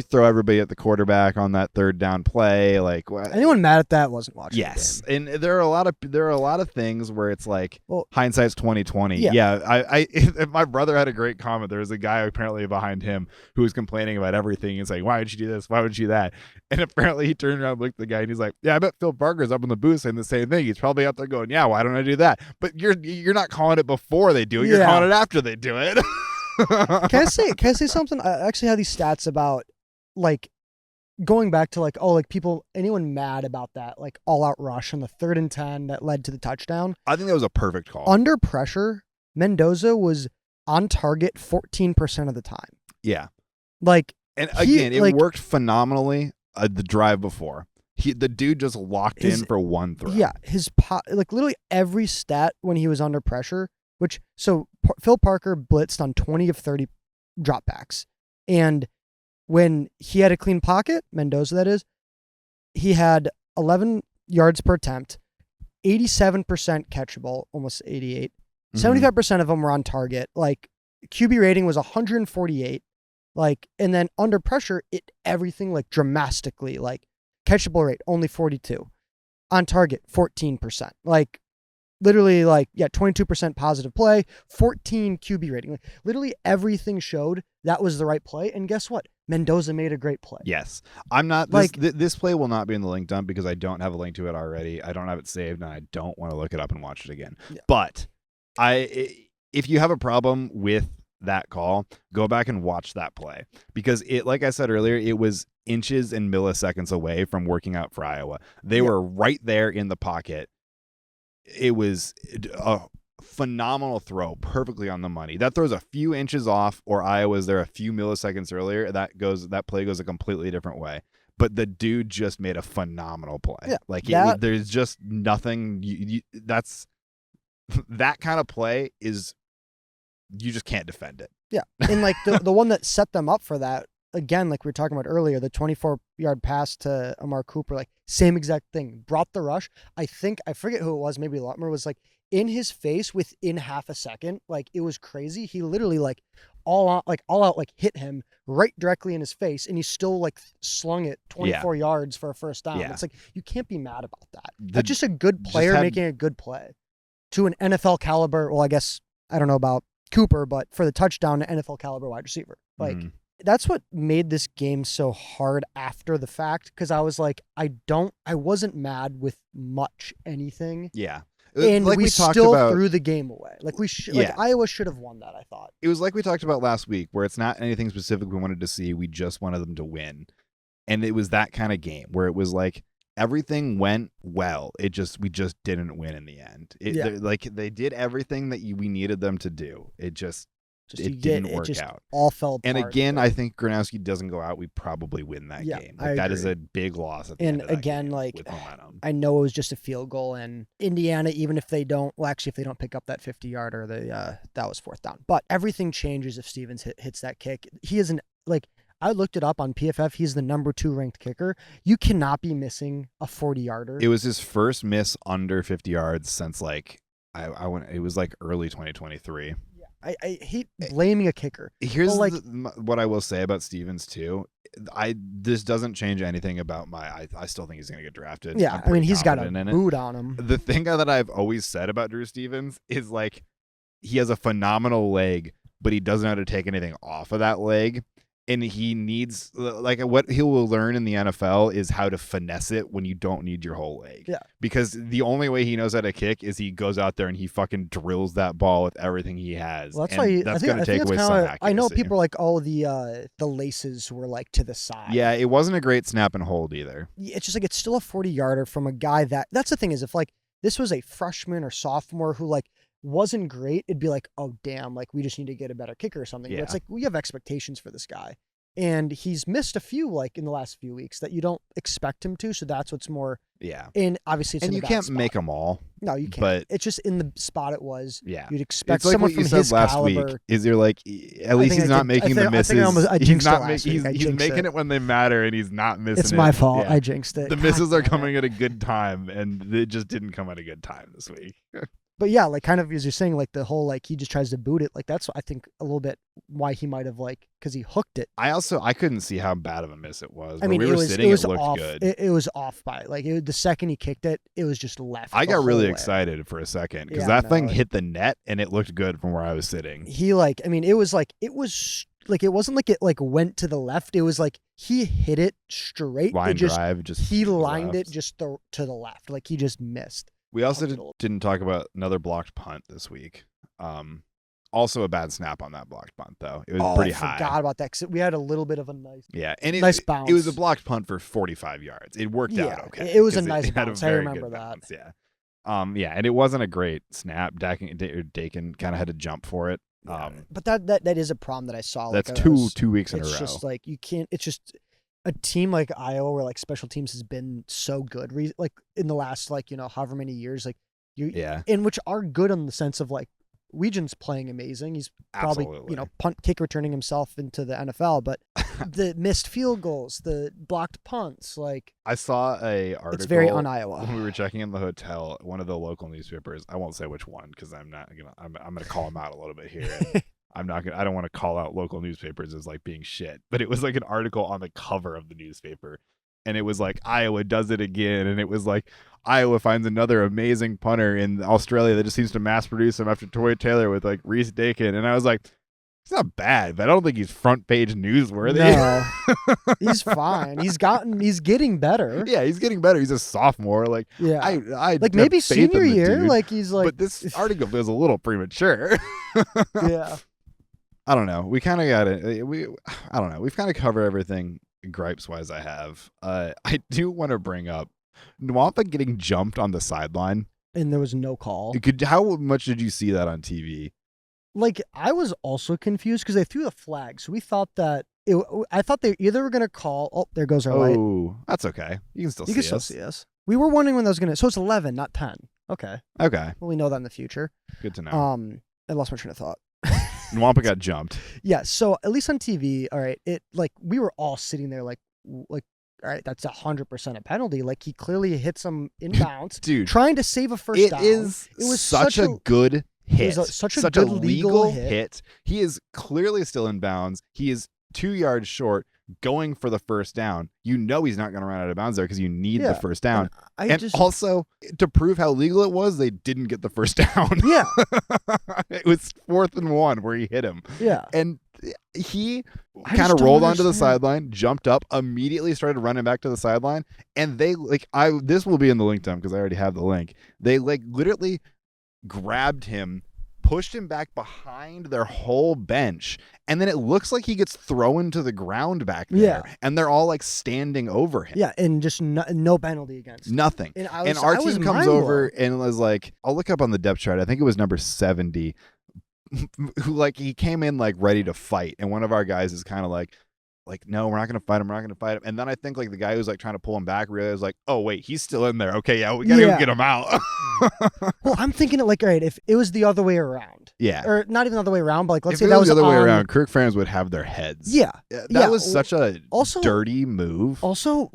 throw everybody at the quarterback on that 3rd down play? Anyone mad at that wasn't watching. Yes, the game. And there are a lot of things where it's hindsight's 20/20. Yeah. I my brother had a great comment. There was a guy apparently behind him who was complaining about everything. He's like, "Why would you do this? Why would you do that?" And apparently he turned around and looked at the guy and he's like, "Yeah, I bet Phil Parker's up in the booth saying the same thing. He's probably up there going, yeah, why don't I do that?" But you're not calling it before they do it. You're calling it after they do it. Can I say something? I actually have these stats about going back to anyone mad about that all out rush on the 3rd and 10 that led to the touchdown. I think that was a perfect call. Under pressure, Mendoza was on target 14% of the time. Yeah. It worked phenomenally the drive before. The dude just locked in for one throw. Yeah, literally every stat when he was under pressure, Phil Parker blitzed on 20 of 30 dropbacks. And when he had a clean pocket, Mendoza that is, he had 11 yards per attempt, 87% catchable, almost 88. 75% of them were on target. QB rating was 148. And then under pressure, everything dramatically, catchable rate, only 42. On target, 14%. Like, literally, like, 22% positive play, 14 QB rating. Like, literally everything showed that was the right play. And guess what? Mendoza made a great play. Yes. I'm not, this play will not be in the link dump because I don't have a link to it already. I don't have it saved, and I don't want to look it up and watch it again. Yeah. But if you have a problem with that call, go back and watch that play, because it, like I said earlier, it was inches and milliseconds away from working out for Iowa. They were right there in the pocket. It was a phenomenal throw, perfectly on the money. That throws a few inches off, or Iowa's there a few milliseconds earlier, that play goes a completely different way. But the dude just made a phenomenal play. Yeah, there's just nothing. That's that kind of play is, you just can't defend it. Yeah, and like the one that set them up for that, again, like we were talking about earlier, the 24-yard pass to Amari Cooper, like same exact thing. Brought the rush. I forget who it was. Maybe Lutmer was like in his face within half a second. Like, it was crazy. He literally like all out like hit him right directly in his face, and he still like slung it 24 yards for a first down. It's like, you can't be mad about that. That's just a good player making a good play to an NFL caliber. Well, I guess I don't know about Cooper, but for the touchdown, an NFL caliber wide receiver. Like, that's what made this game so hard after the fact, because I was like, I wasn't mad with much anything. Yeah. And like we still threw the game away. Like Iowa should have won that, I thought. It was like we talked about last week, where it's not anything specific we wanted to see. We just wanted them to win. And it was that kind of game where it was like everything went well. We just didn't win in the end. They did everything that we needed them to do. It didn't work out. All fell apart. And again, I think Gronowski doesn't go out, we probably win that game. Like, that is a big loss at the end of that game, like, with momentum. I know it was just a field goal, and Indiana, even if they don't pick up that 50-yarder, that was fourth down. But everything changes if Stevens hits that kick. He isn't, like, I looked it up on PFF. He's the number 2 ranked kicker. You cannot be missing a 40-yarder. It was his first miss under 50 yards since, like, it was like early 2023. I hate blaming a kicker. Here's what I will say about Stevens too. This doesn't change anything about I still think he's going to get drafted. Yeah, I mean, he's got a boot on him. The thing that I've always said about Drew Stevens is, like, he has a phenomenal leg, but he doesn't know how to take anything off of that leg. And he needs, like, what he will learn in the NFL is how to finesse it when you don't need your whole leg. Yeah. Because the only way he knows how to kick is he goes out there and he fucking drills that ball with everything he has. Well, that's why that's going to take away some accuracy. I know people are like, oh, the laces were like to the side. Yeah, it wasn't a great snap and hold either. It's just like, it's still a 40-yarder from a guy that's the thing is, if like this was a freshman or sophomore who like wasn't great, it'd be like, oh damn, like we just need to get a better kicker or something. Yeah. But it's like, we have expectations for this guy, and he's missed a few like in the last few weeks that you don't expect him to. So that's what's more. Yeah. And obviously it's and in you can't make them all. No, you can't. But it's just in the spot it was. Yeah. You'd expect someone from his last caliber. Week, is you're like, at least he's not making the misses. He's making it when they matter, and he's not missing it. It's my fault. Yeah. I jinxed it. The misses are coming at a good time, and it just didn't come at a good time this week. But yeah, like, kind of as you're saying, like the whole, like, he just tries to boot it. Like, that's, I think, a little bit why he might have, like, because he hooked it. I couldn't see how bad of a miss it was. I mean, it looked off. Good. It was off by, like, the second he kicked it, it was just left. I got really excited for a second because that thing hit the net and it looked good from where I was sitting. He, like, I mean, it wasn't like it like went to the left. It was like he hit it straight. He lined it just to the left. Like, he just missed. We also didn't talk about another blocked punt this week. Also a bad snap on that blocked punt, though. It was pretty high. I forgot about that because we had a little bit of a nice bounce. It was a blocked punt for 45 yards. It worked out okay. It was a nice bounce. I remember that. Bounce, yeah. And it wasn't a great snap. Dakin kind of had to jump for it. But that is a problem that I saw. That's like, two weeks in a row. It's just like you can't. It's just a team like Iowa where like special teams has been so good, like in the last like however many years, like in which are good in the sense of like Weejan's playing amazing. He's probably punt kick returning himself into the NFL, but the missed field goals, the blocked punts, like I saw a article. It's very un-Iowa. When we were checking in the hotel, one of the local newspapers. I won't say which one because I'm gonna call him out a little bit here. I don't want to call out local newspapers as like being shit, but it was like an article on the cover of the newspaper, and it was like Iowa does it again, and it was like Iowa finds another amazing punter in Australia that just seems to mass produce him after Tory Taylor with like Reese Dakin. And I was like, he's not bad, but I don't think he's front page newsworthy. No, he's fine. He's getting better. Yeah, he's getting better. He's a sophomore. Like, yeah, I like maybe senior year. Dude, like he's like, but this article is a little premature. Yeah, I don't know. We kind of got it. I don't know. We've kind of covered everything gripes wise. I have. I do want to bring up Nwampka getting jumped on the sideline, and there was no call. How much did you see that on TV? Like, I was also confused because they threw the flag, so we thought that I thought they either were going to call. Oh, there goes our light. Oh, that's okay. You can still see us. We were wondering when that was going to. So it's 11, not 10. Okay. Okay. Well, we know that in the future. Good to know. I lost my train of thought. Nwampka got jumped. Yeah. So at least on TV, all right. It like we were all sitting there like all right, that's 100% a penalty. Like he clearly hit some inbounds, dude, trying to save a first down. It was such a good hit. It was such a good legal hit. He is clearly still in bounds. He is 2 yards short going for the first down. You know he's not going to run out of bounds there because you need the first down. And also, to prove how legal it was, they didn't get the first down. Yeah. It was 4th and 1 where he hit him. Yeah. And he kind of rolled onto the sideline, jumped up, immediately started running back to the sideline. And they, this will be in the link dump because I already have the link. They, literally grabbed him, pushed him back behind their whole bench, and then it looks like he gets thrown to the ground back there, and they're all standing over him. Yeah, and just no penalty against him. Nothing. And our team comes over and was like, I'll look up on the depth chart, I think it was number 70, who he came in ready to fight, and one of our guys is kind of like, no, we're not going to fight him. And then I think the guy who's trying to pull him back realized oh wait, he's still in there. Okay, yeah, we got to go get him out. Well, I'm thinking all right, if it was the other way around. Yeah. Or not even the other way around, but let's say that was the other way around, Kirk fans would have their heads. Yeah. That was such a dirty move. Also,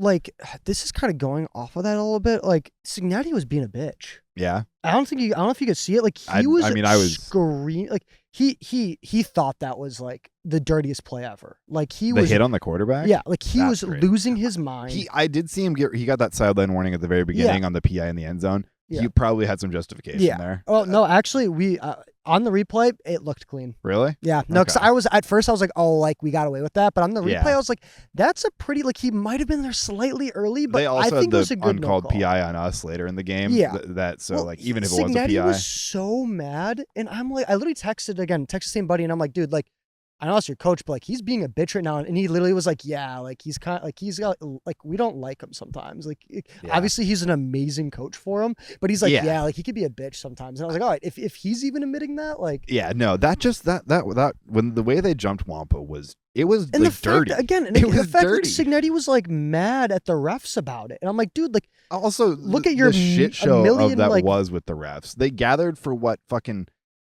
this is kind of going off of that a little bit. Signetti was being a bitch. Yeah. I don't know if you could see it. I was screaming. He thought that was the dirtiest play ever. He was hit on the quarterback. Yeah, he was losing his mind. I did see him he got that sideline warning at the very beginning on the PI in the end zone. Yeah. He probably had some justification there. Oh no, actually, we on the replay it looked clean. Really? Yeah. No, because I was at first we got away with that, but on the replay I was like, that's a pretty he might have been there slightly early, but they also I think had it was a good uncalled no call. PI on us later in the game. Yeah. Even if it was a PI, was so mad, and I'm I literally texted the same buddy, and I'm like, dude, I know it's your coach, but he's being a bitch right now. And he literally was like, yeah, he's kind of he's got we don't like him sometimes. Obviously he's an amazing coach for him, but he's yeah, he could be a bitch sometimes. And I was like, all right, if he's even admitting that, yeah, no, that when the way they jumped Wampa was dirty. Again, and the fact that Signetti was mad at the refs about it. And I'm like, dude, also look at your shit show of that was with the refs. They gathered for what fucking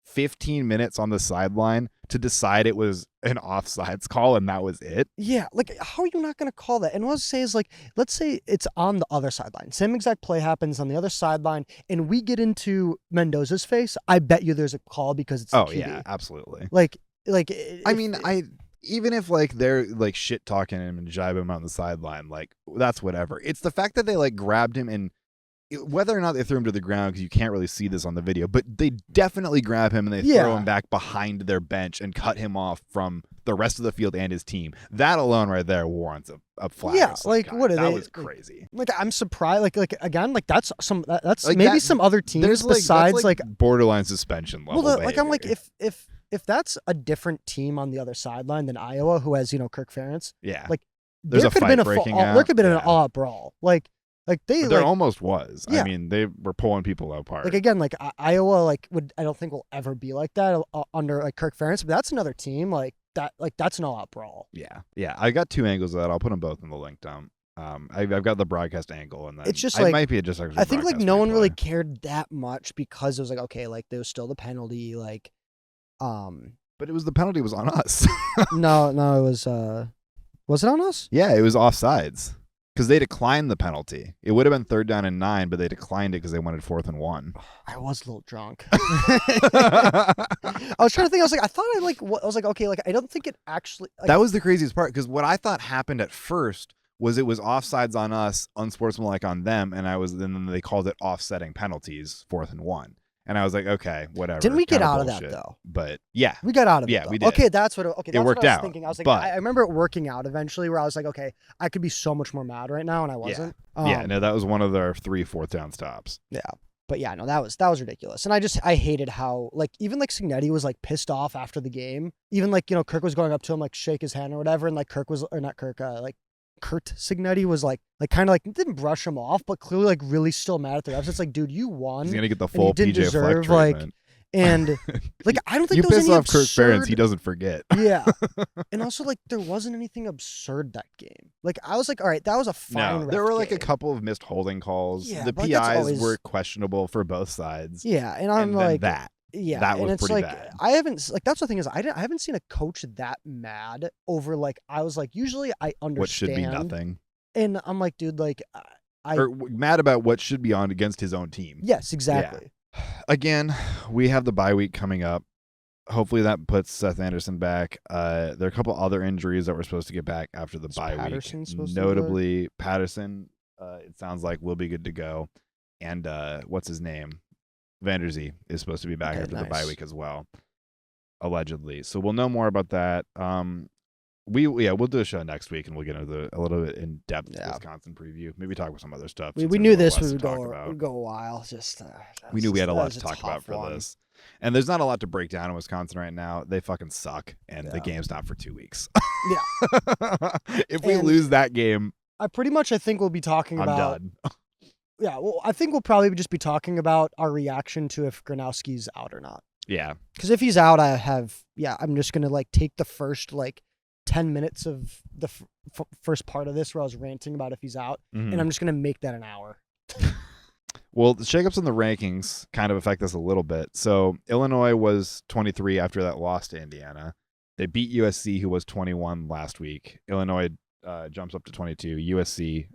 15 minutes on the sideline to decide it was an offsides call, and that was it. Yeah, how are you not going to call that? And what I was saying is, let's say it's on the other sideline. Same exact play happens on the other sideline, and we get into Mendoza's face. I bet you there's a call because it's the QB. Yeah, absolutely. Even if they're shit talking him and jibe him on the sideline, that's whatever. It's the fact that they grabbed him, and whether or not they threw him to the ground, because you can't really see this on the video, but they definitely grab him and they throw him back behind their bench and cut him off from the rest of the field and his team. That alone right there warrants a flag. Yeah, what are that they? Was crazy. I'm surprised. Again, that's some maybe some other teams besides borderline suspension level. Well, I'm if that's a different team on the other sideline than Iowa, who has Kirk Ferentz. Yeah, there could have been there could have been an all-out brawl. There almost was. Yeah. I mean, they were pulling people apart. Again, Iowa, I don't think will ever be like that under Kirk Ferentz. But that's another team that's an all-out brawl. Yeah, yeah. I got two angles of that. I'll put them both in the link dump. I've got the broadcast angle, and then it's just it might be just. I think no one really cared that much because it was okay, there was still the penalty, But it was the penalty was on us. No, it was. Was it on us? Yeah, it was offsides. Because they declined the penalty. It would have been 3rd down and 9, but they declined it because they wanted 4th and 1. I was a little drunk. I was trying to think. I was I thought I was okay, I don't think it actually. That was the craziest part, because what I thought happened at first was it was offsides on us, unsportsmanlike on them, and then they called it offsetting penalties, 4th and 1. And I was like, okay, whatever. Didn't we get out bullshit. of that though? But yeah, we got out of it. Yeah, though. we did. Okay, that's what it worked what I was out. thinking. I was like, but, I remember it working out eventually, where I was like, okay, I could be so much more mad right now, and I wasn't. No, that was one of their 3 4th down stops. Yeah. But yeah, no, that was ridiculous. And I hated how, like, even like Signetti was like pissed off after the game. Even like, Kirk was going up to him, like shake his hand or whatever. And like Kurt Signetti was like kind of like didn't brush him off, but clearly like really still mad at the refs. It's like, dude, you won. He's going to get the full PJ Fleck treatment. Like, and like, I don't think you there was piss any off Kurt absurd... Ferentz, he doesn't forget. Yeah. And also like there wasn't anything absurd that game. Like I was like, all right, that was a fine. There were like game. a couple of missed holding calls. Yeah, the PIs were questionable for both sides. Yeah, and I'm like that. Yeah, that was and it's pretty like bad. I haven't like that's the thing is I haven't seen a coach that mad over like I was like usually I understand what should be nothing, and I'm like dude like or mad about what should be on against his own team. Yes, exactly. Yeah. Again, we have the bye week coming up. Hopefully that puts Seth Anderson back. There are a couple other injuries that we're supposed to get back after the bye week. Notably, Patterson. It sounds like will be good to go, and what's his name? Vanderzee is supposed to be back after the bye week as well, allegedly. So we'll know more about that. We'll do a show next week, and we'll get into a little bit in depth Wisconsin preview. Maybe talk about some other stuff. We knew this would go a while. We knew we had a lot to talk about for this, and there's not a lot to break down in Wisconsin right now. They fucking suck, and the game's not for 2 weeks. Yeah. If we lose that game, I think we'll be talking about. I'm done. Yeah, well, I think we'll probably just be talking about our reaction to if Gronowski's out or not. Yeah. Because if he's out, I'm just going to like take the first like 10 minutes of the first part of this where I was ranting about if he's out, and I'm just going to make that an hour. Well, the shakeups in the rankings kind of affect us a little bit. So Illinois was 23 after that loss to Indiana. They beat USC, who was 21 last week. Illinois jumps up to 22. USC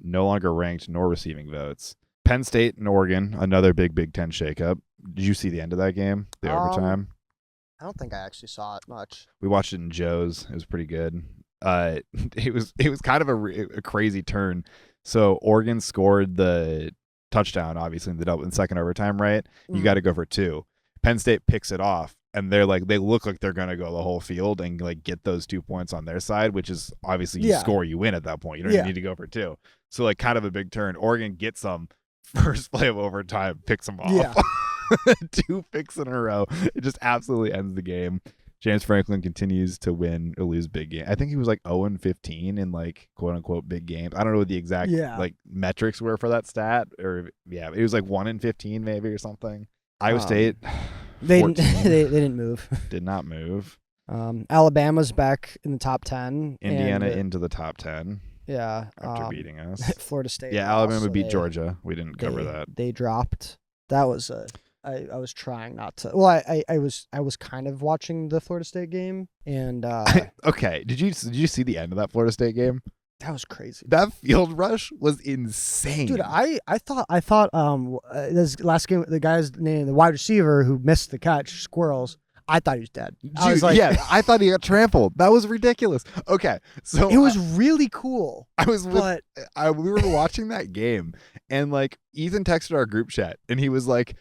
no longer ranked nor receiving votes. Penn State and Oregon, another big Big Ten shakeup. Did you see the end of that game? The overtime? I don't think I actually saw it much. We watched it in Joe's. It was pretty good. It was kind of a crazy turn. So Oregon scored the touchdown, obviously in the second overtime, right? Mm-hmm. You got to go for 2. Penn State picks it off. And they look like they're gonna go the whole field and like get those 2 points on their side, which is obviously you score, you win at that point. You don't even need to go for 2. So like kind of a big turn. Oregon gets them first play of overtime, picks them off. Yeah. 2 picks in a row. It just absolutely ends the game. James Franklin continues to win or lose big game. I think he was like 0-15 in like quote unquote big games. I don't know what the exact like metrics were for that stat, or it was like 1-15 maybe or something. Iowa State. They didn't move. Did not move. Alabama's back in the top 10. Indiana into the top 10. Yeah. After beating us. Florida State. Yeah, Alabama beat Georgia. We didn't cover that. They dropped. That was I was trying not to. Well, I was kind of watching the Florida State game, and okay. Did you see the end of that Florida State game? That was crazy. That field rush was insane. Dude, I thought this last game, the guy's name, the wide receiver who missed the catch, Squirrels, I thought he was dead. Dude, I was like, I thought he got trampled. That was ridiculous. Okay, so it was really cool. We were watching that game, and like Ethan texted our group chat, and he was like,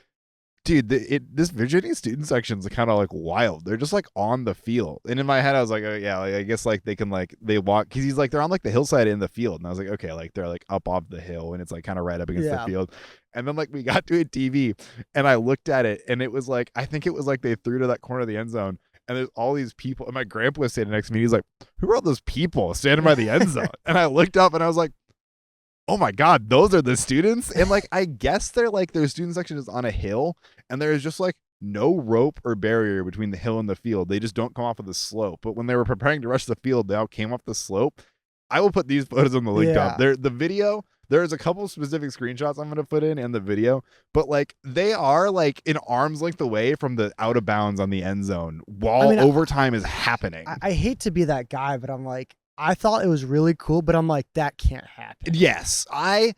dude, this Virginia student section's kind of like wild. They're just like on the field. And in my head, I was like, oh yeah, like, I guess like they can like, they walk, because he's like, they're on like the hillside in the field. And I was like, okay, like they're like up off the hill and it's like kind of right up against the field. And then like we got to a TV and I looked at it and it was like, I think it was like they threw to that corner of the end zone. And there's all these people. And my grandpa was standing next to me. He's like, who are all those people standing by the end zone? And I looked up and I was like, oh my God, those are the students. And like, I guess they're like, their student section is on a hill and there is just like no rope or barrier between the hill and the field. They just don't come off of the slope. But when they were preparing to rush the field, they all came off the slope. I will put these photos on the link up. The video, there's a couple specific screenshots I'm going to put in the video, but like they are like an arm's length away from the out of bounds on the end zone while overtime is happening. I hate to be that guy, but I'm like, I thought it was really cool, but I'm like, that can't happen. Yes, I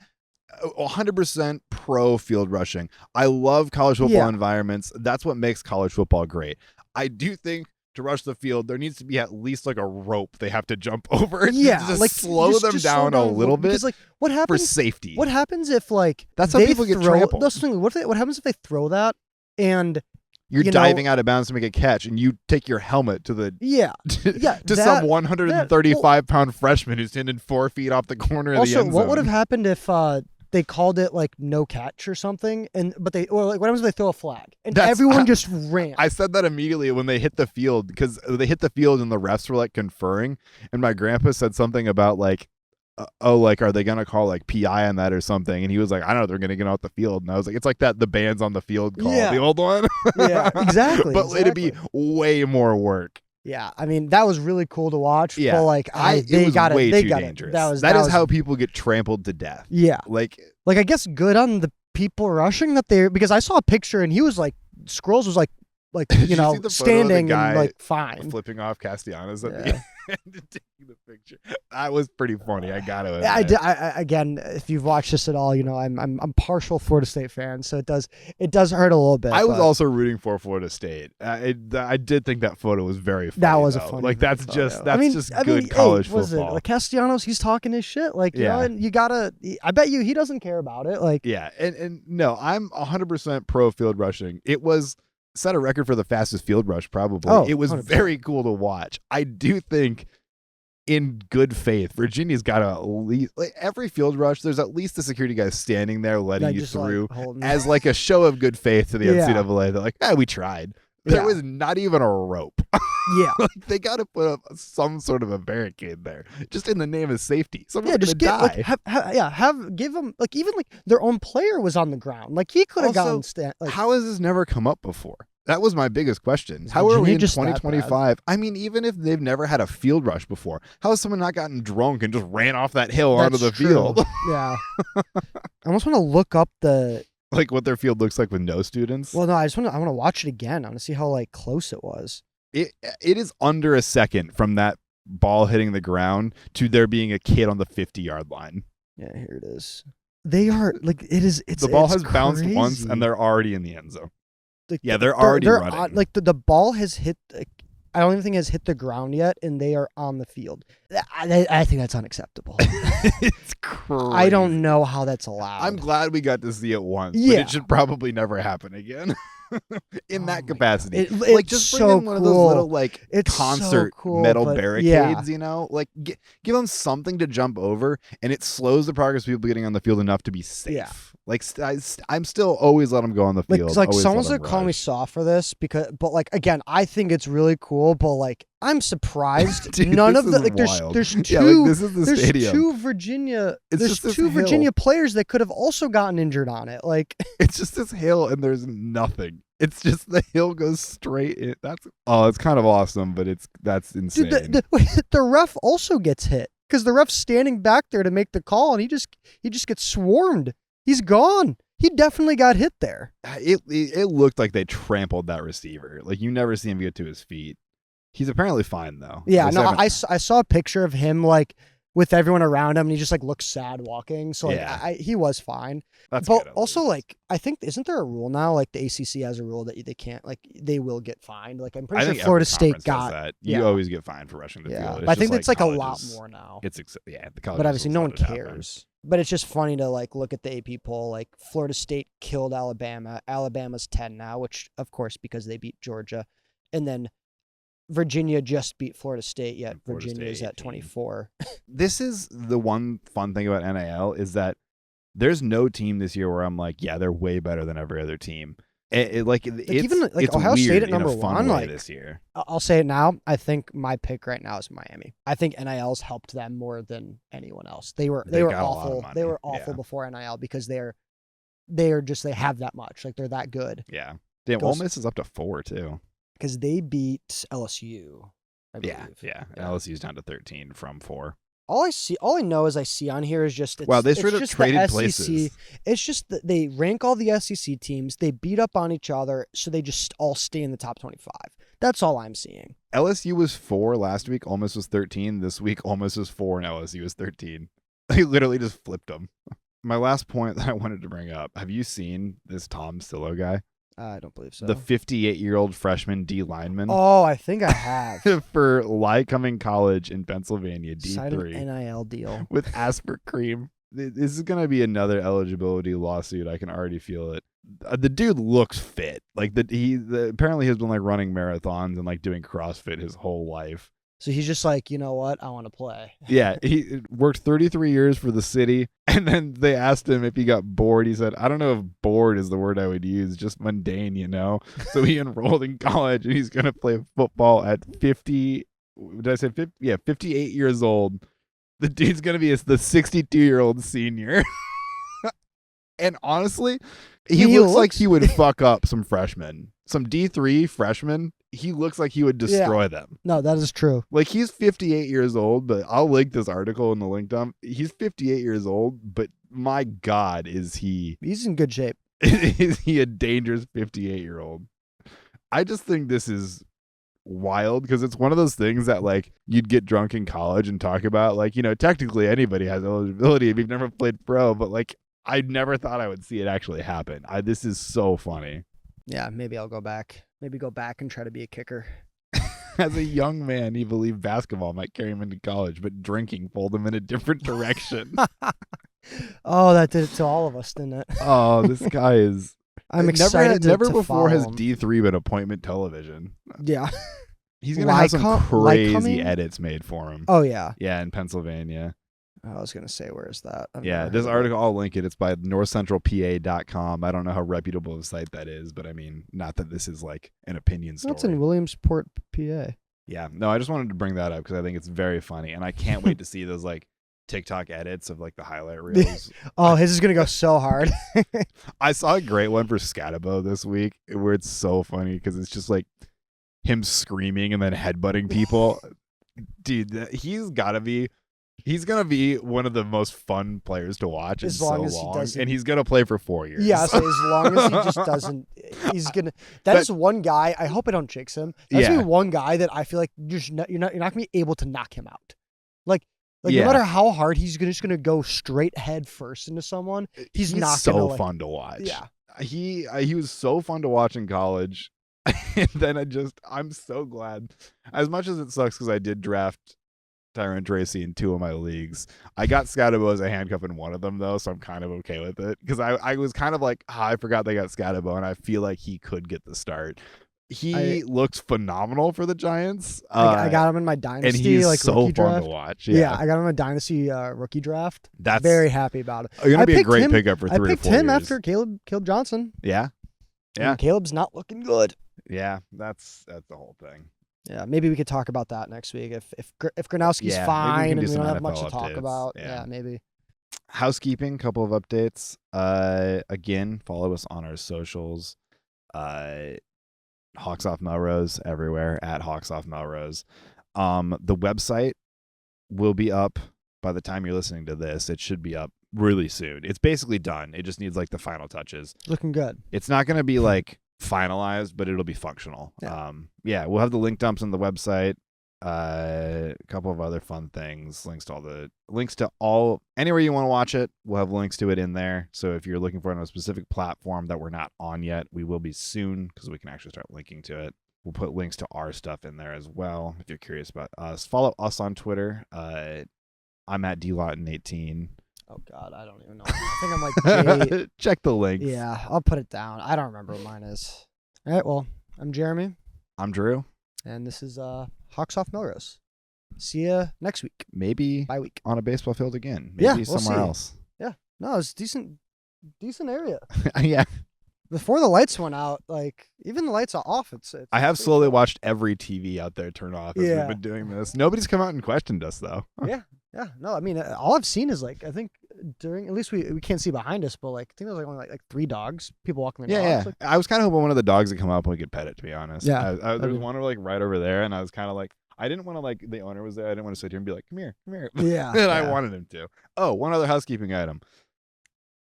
100% pro field rushing. I love college football environments. That's what makes college football great. I do think to rush the field, there needs to be at least like a rope they have to jump over. Yeah, to just like slow them down a little bit, because like what happens for safety. What happens if like that's how people get trampled? What happens if they throw that and you're diving out of bounds to make a catch, and you take your helmet to the some 135-pound freshman who's standing 4 feet off the corner of the end zone. Also, what would have happened if they called it like no catch or something, what happens if they throw a flag and everyone just ran? I said that immediately when they hit the field, because they hit the field and the refs were like conferring, and my grandpa said something about like, are they gonna call like PI on that or something? And he was like, I don't know, they're gonna get out the field. And I was like, it's like that the bands on the field call, the old one. Yeah, exactly. But it'd be way more work. Yeah, I mean that was really cool to watch. Yeah, but like they got it. They got it. That is how people get trampled to death. Yeah, like I guess good on the people rushing because I saw a picture and he was like Squirrels was like standing and like fine, flipping off Castellanos at the end and taking the picture. That was pretty funny. I gotta admit. I again, if you've watched this at all, I'm partial Florida State fan, so it does hurt a little bit. I was also rooting for Florida State. I did think that photo was very funny. That was a funny. Like that's photo. Just good college football. Like Castellanos, he's talking his shit. Like and you gotta. I bet you he doesn't care about it. Like and no, I'm 100% pro field rushing. It was. Set a record for the fastest field rush, probably. It was 100%. Very cool to watch. I do think, in good faith, Virginia's got to at least, like, every field rush, there's at least the security guy standing there letting you through as like a show of good faith to the NCAA. They're like, we tried. There was not even a rope. Like, they got to put up some sort of a barricade there, just in the name of safety. Someone's just die. Give them like even like their own player was on the ground. Like he could have gotten. How has this never come up before? That was my biggest question. How are we in 2025? I mean, even if they've never had a field rush before, how has someone not gotten drunk and just ran off that hill onto the field? Yeah. I almost want to look up like what their field looks like with no students. Well, no, I want to watch it again. I want to see how like close it was. It is under a second from that ball hitting the ground to there being a kid on the 50-yard line. Yeah, here it is. They are like it's the ball has crazy. Bounced once and they're already in the end zone. They're already running. Like the ball has hit. I don't even think it has hit the ground yet, and they are on the field. I think that's unacceptable. It's crazy. I don't know how that's allowed. I'm glad we got to see it once, but it should probably never happen again. In that capacity. It's just so bring in one of those little like it's concert so cool, metal barricades, like give them something to jump over, and it slows the progress of people getting on the field enough to be safe. Yeah. Like I'm still always let them go on the field. Like someone's gonna call me soft for this but like again, I think it's really cool, but like I'm surprised Dude, none of the like there's two this is the stadium. Two Virginia there's two Virginia players that could have also gotten injured on it. Like it's just this hill and there's nothing. It's just the hill goes straight in. It's kind of awesome, but that's insane. Dude, the ref also gets hit because the ref's standing back there to make the call, and he just gets swarmed. He's gone. He definitely got hit there. It looked like they trampled that receiver. Like you never see him get to his feet. He's apparently fine though. Yeah, no, I saw a picture of him like with everyone around him, and he just like looks sad walking. So like he was fine. That's but good, also like I think isn't there a rule now? Like the ACC has a rule that they can't they will get fined. Like I'm pretty sure Florida State got that. You always get fined for rushing the field. But I think it's like a lot more now. The college. But obviously no one cares. But it's just funny to like look at the AP poll. Like Florida State killed Alabama. Alabama's 10 now, which of course because they beat Georgia, and then Virginia just beat Florida State. Yet Virginia is at 24. This is the one fun thing about NIL is that there's no team this year where I'm like, yeah, they're way better than every other team. It's Ohio State at number one like this year. I'll say it now. I think my pick right now is Miami. I think NIL's helped them more than anyone else. They were awful. They were awful before NIL because they have that much. Like they're that good. Yeah. Damn, Ole Miss is up to 4 too. Because they beat LSU. I believe. Yeah. LSU's down to 13 from 4. All I know is I see on here is just wow, they sort of traded places. It's just that they rank all the SEC teams, they beat up on each other, so they just all stay in the top 25. That's all I'm seeing. LSU was 4 last week, Ole Miss was 13. This week, Ole Miss was 4 and LSU was 13. They literally just flipped them. My last point that I wanted to bring up: have you seen this Tom Stillo guy? I don't believe so. The 58-year-old freshman D lineman. Oh, I think I have. For Lycoming College in Pennsylvania, D3. Signed an NIL deal. With Asper Cream. This is going to be another eligibility lawsuit. I can already feel it. The dude looks fit. Like apparently he's been like running marathons and like doing CrossFit his whole life. So he's just like, you know what? I want to play. Yeah, he worked 33 years for the city, and then they asked him if he got bored. He said, I don't know if bored is the word I would use, just mundane, you know? So he enrolled in college, and he's going to play football at 50, did I say 50? Yeah, 58 years old. The dude's going to be the 62-year-old senior. And honestly, he looks like he would fuck up some freshmen. Some D3 freshmen, he looks like he would destroy them. No, that is true. Like, he's 58 years old, but I'll link this article in the link dump. He's 58 years old, but my God, is he... He's in good shape. Is he a dangerous 58-year-old? I just think this is wild because it's one of those things that, like, you'd get drunk in college and talk about. Like, you know, technically anybody has eligibility if you've never played pro, but, like, I never thought I would see it actually happen. This is so funny. Yeah, maybe I'll go back. Maybe go back and try to be a kicker. As a young man, he believed basketball might carry him into college, but drinking pulled him in a different direction. Oh, that did it to all of us, didn't it? Oh, this guy is... I'm excited Never to before has him. D3 been appointment television. Yeah. He's going to have some crazy Lycoming? edits made for him. Oh, yeah. Yeah, in Pennsylvania. I was going to say, where is that? Yeah, this article, I'll link it. It's by northcentralpa.com. I don't know how reputable a site that is, but I mean, not that this is like an opinion story. That's in Williamsport, PA. Yeah, no, I just wanted to bring that up because I think it's very funny, and I can't wait to see those like TikTok edits of like the highlight reels. Oh, his is going to go so hard. I saw a great one for Scatabo this week where it's so funny because it's just like him screaming and then headbutting people. Dude, he's going to be one of the most fun players to watch in so long, and he's going to play for 4 years. Yeah, so as long as he just doesn't, he's going to. That is one guy. I hope I don't jinx him. That's gonna be one guy that I feel like you're not going to be able to knock him out. Like no matter how hard he's just going to go straight head first into someone, he's not so gonna, fun to watch. Yeah, he was so fun to watch in college, and then I'm so glad. As much as it sucks because I did draft Tyron Tracy in 2 of my leagues. I got Scatabo as a handcuff in one of them, though, so I'm kind of okay with it. Because I was kind of like, I forgot they got Scatabo, and I feel like he could get the start. He looks phenomenal for the Giants. I got him in my Dynasty, and he's like so rookie fun draft. to watch. Yeah, I got him in my Dynasty rookie draft. That's very happy about it. Going to be a great pickup for 3 or 4 years. I picked him after Caleb Johnson. Yeah. And Caleb's not looking good. Yeah, that's the whole thing. Yeah, maybe we could talk about that next week if Gronowski's fine and we don't have much to talk about. Yeah, maybe. Housekeeping, couple of updates. Again, follow us on our socials. Hawks Off Melrose everywhere at Hawks Off Melrose. The website will be up by the time you're listening to this. It should be up really soon. It's basically done. It just needs like the final touches. Looking good. It's not going to be like finalized, but it'll be functional. Yeah. We'll have the link dumps on the website. A couple of other fun things, links to all anywhere you want to watch it. We'll have links to it in there. So if you're looking for it on a specific platform that we're not on yet, we will be soon because we can actually start linking to it. We'll put links to our stuff in there as well. If you're curious about us, follow us on Twitter. I'm at DLawton18. Oh God, I don't even know. I think I'm like Jay. Check the links. Yeah, I'll put it down. I don't remember what mine is. All right, well, I'm Jeremy. I'm Drew. And this is Hawks Off Melrose. See ya next week. Maybe bye week on a baseball field again. Maybe somewhere else. Yeah. No, it's decent area. Yeah. Before the lights went out, like even the lights are off. It's I have slowly watched every TV out there turn off as we've been doing this. Nobody's come out and questioned us though. Yeah. Yeah. No, I mean, all I've seen is like I think during at least we can't see behind us, but like I think there's like only like 3 dogs, people walking their dogs. Yeah. Like, I was kind of hoping one of the dogs would come up and we could pet it. To be honest. Yeah. There was one like right over there, and I was kind of like, I didn't want to like the owner was there. I didn't want to sit here and be like, come here. Yeah. And I wanted him to. Oh, one other housekeeping item.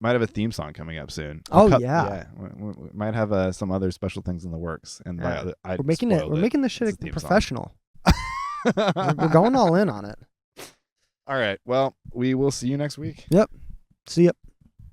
Might have a theme song coming up soon. Yeah. We might have some other special things in the works. And we're making this shit professional. We're going all in on it. All right. Well, we will see you next week. Yep. See ya.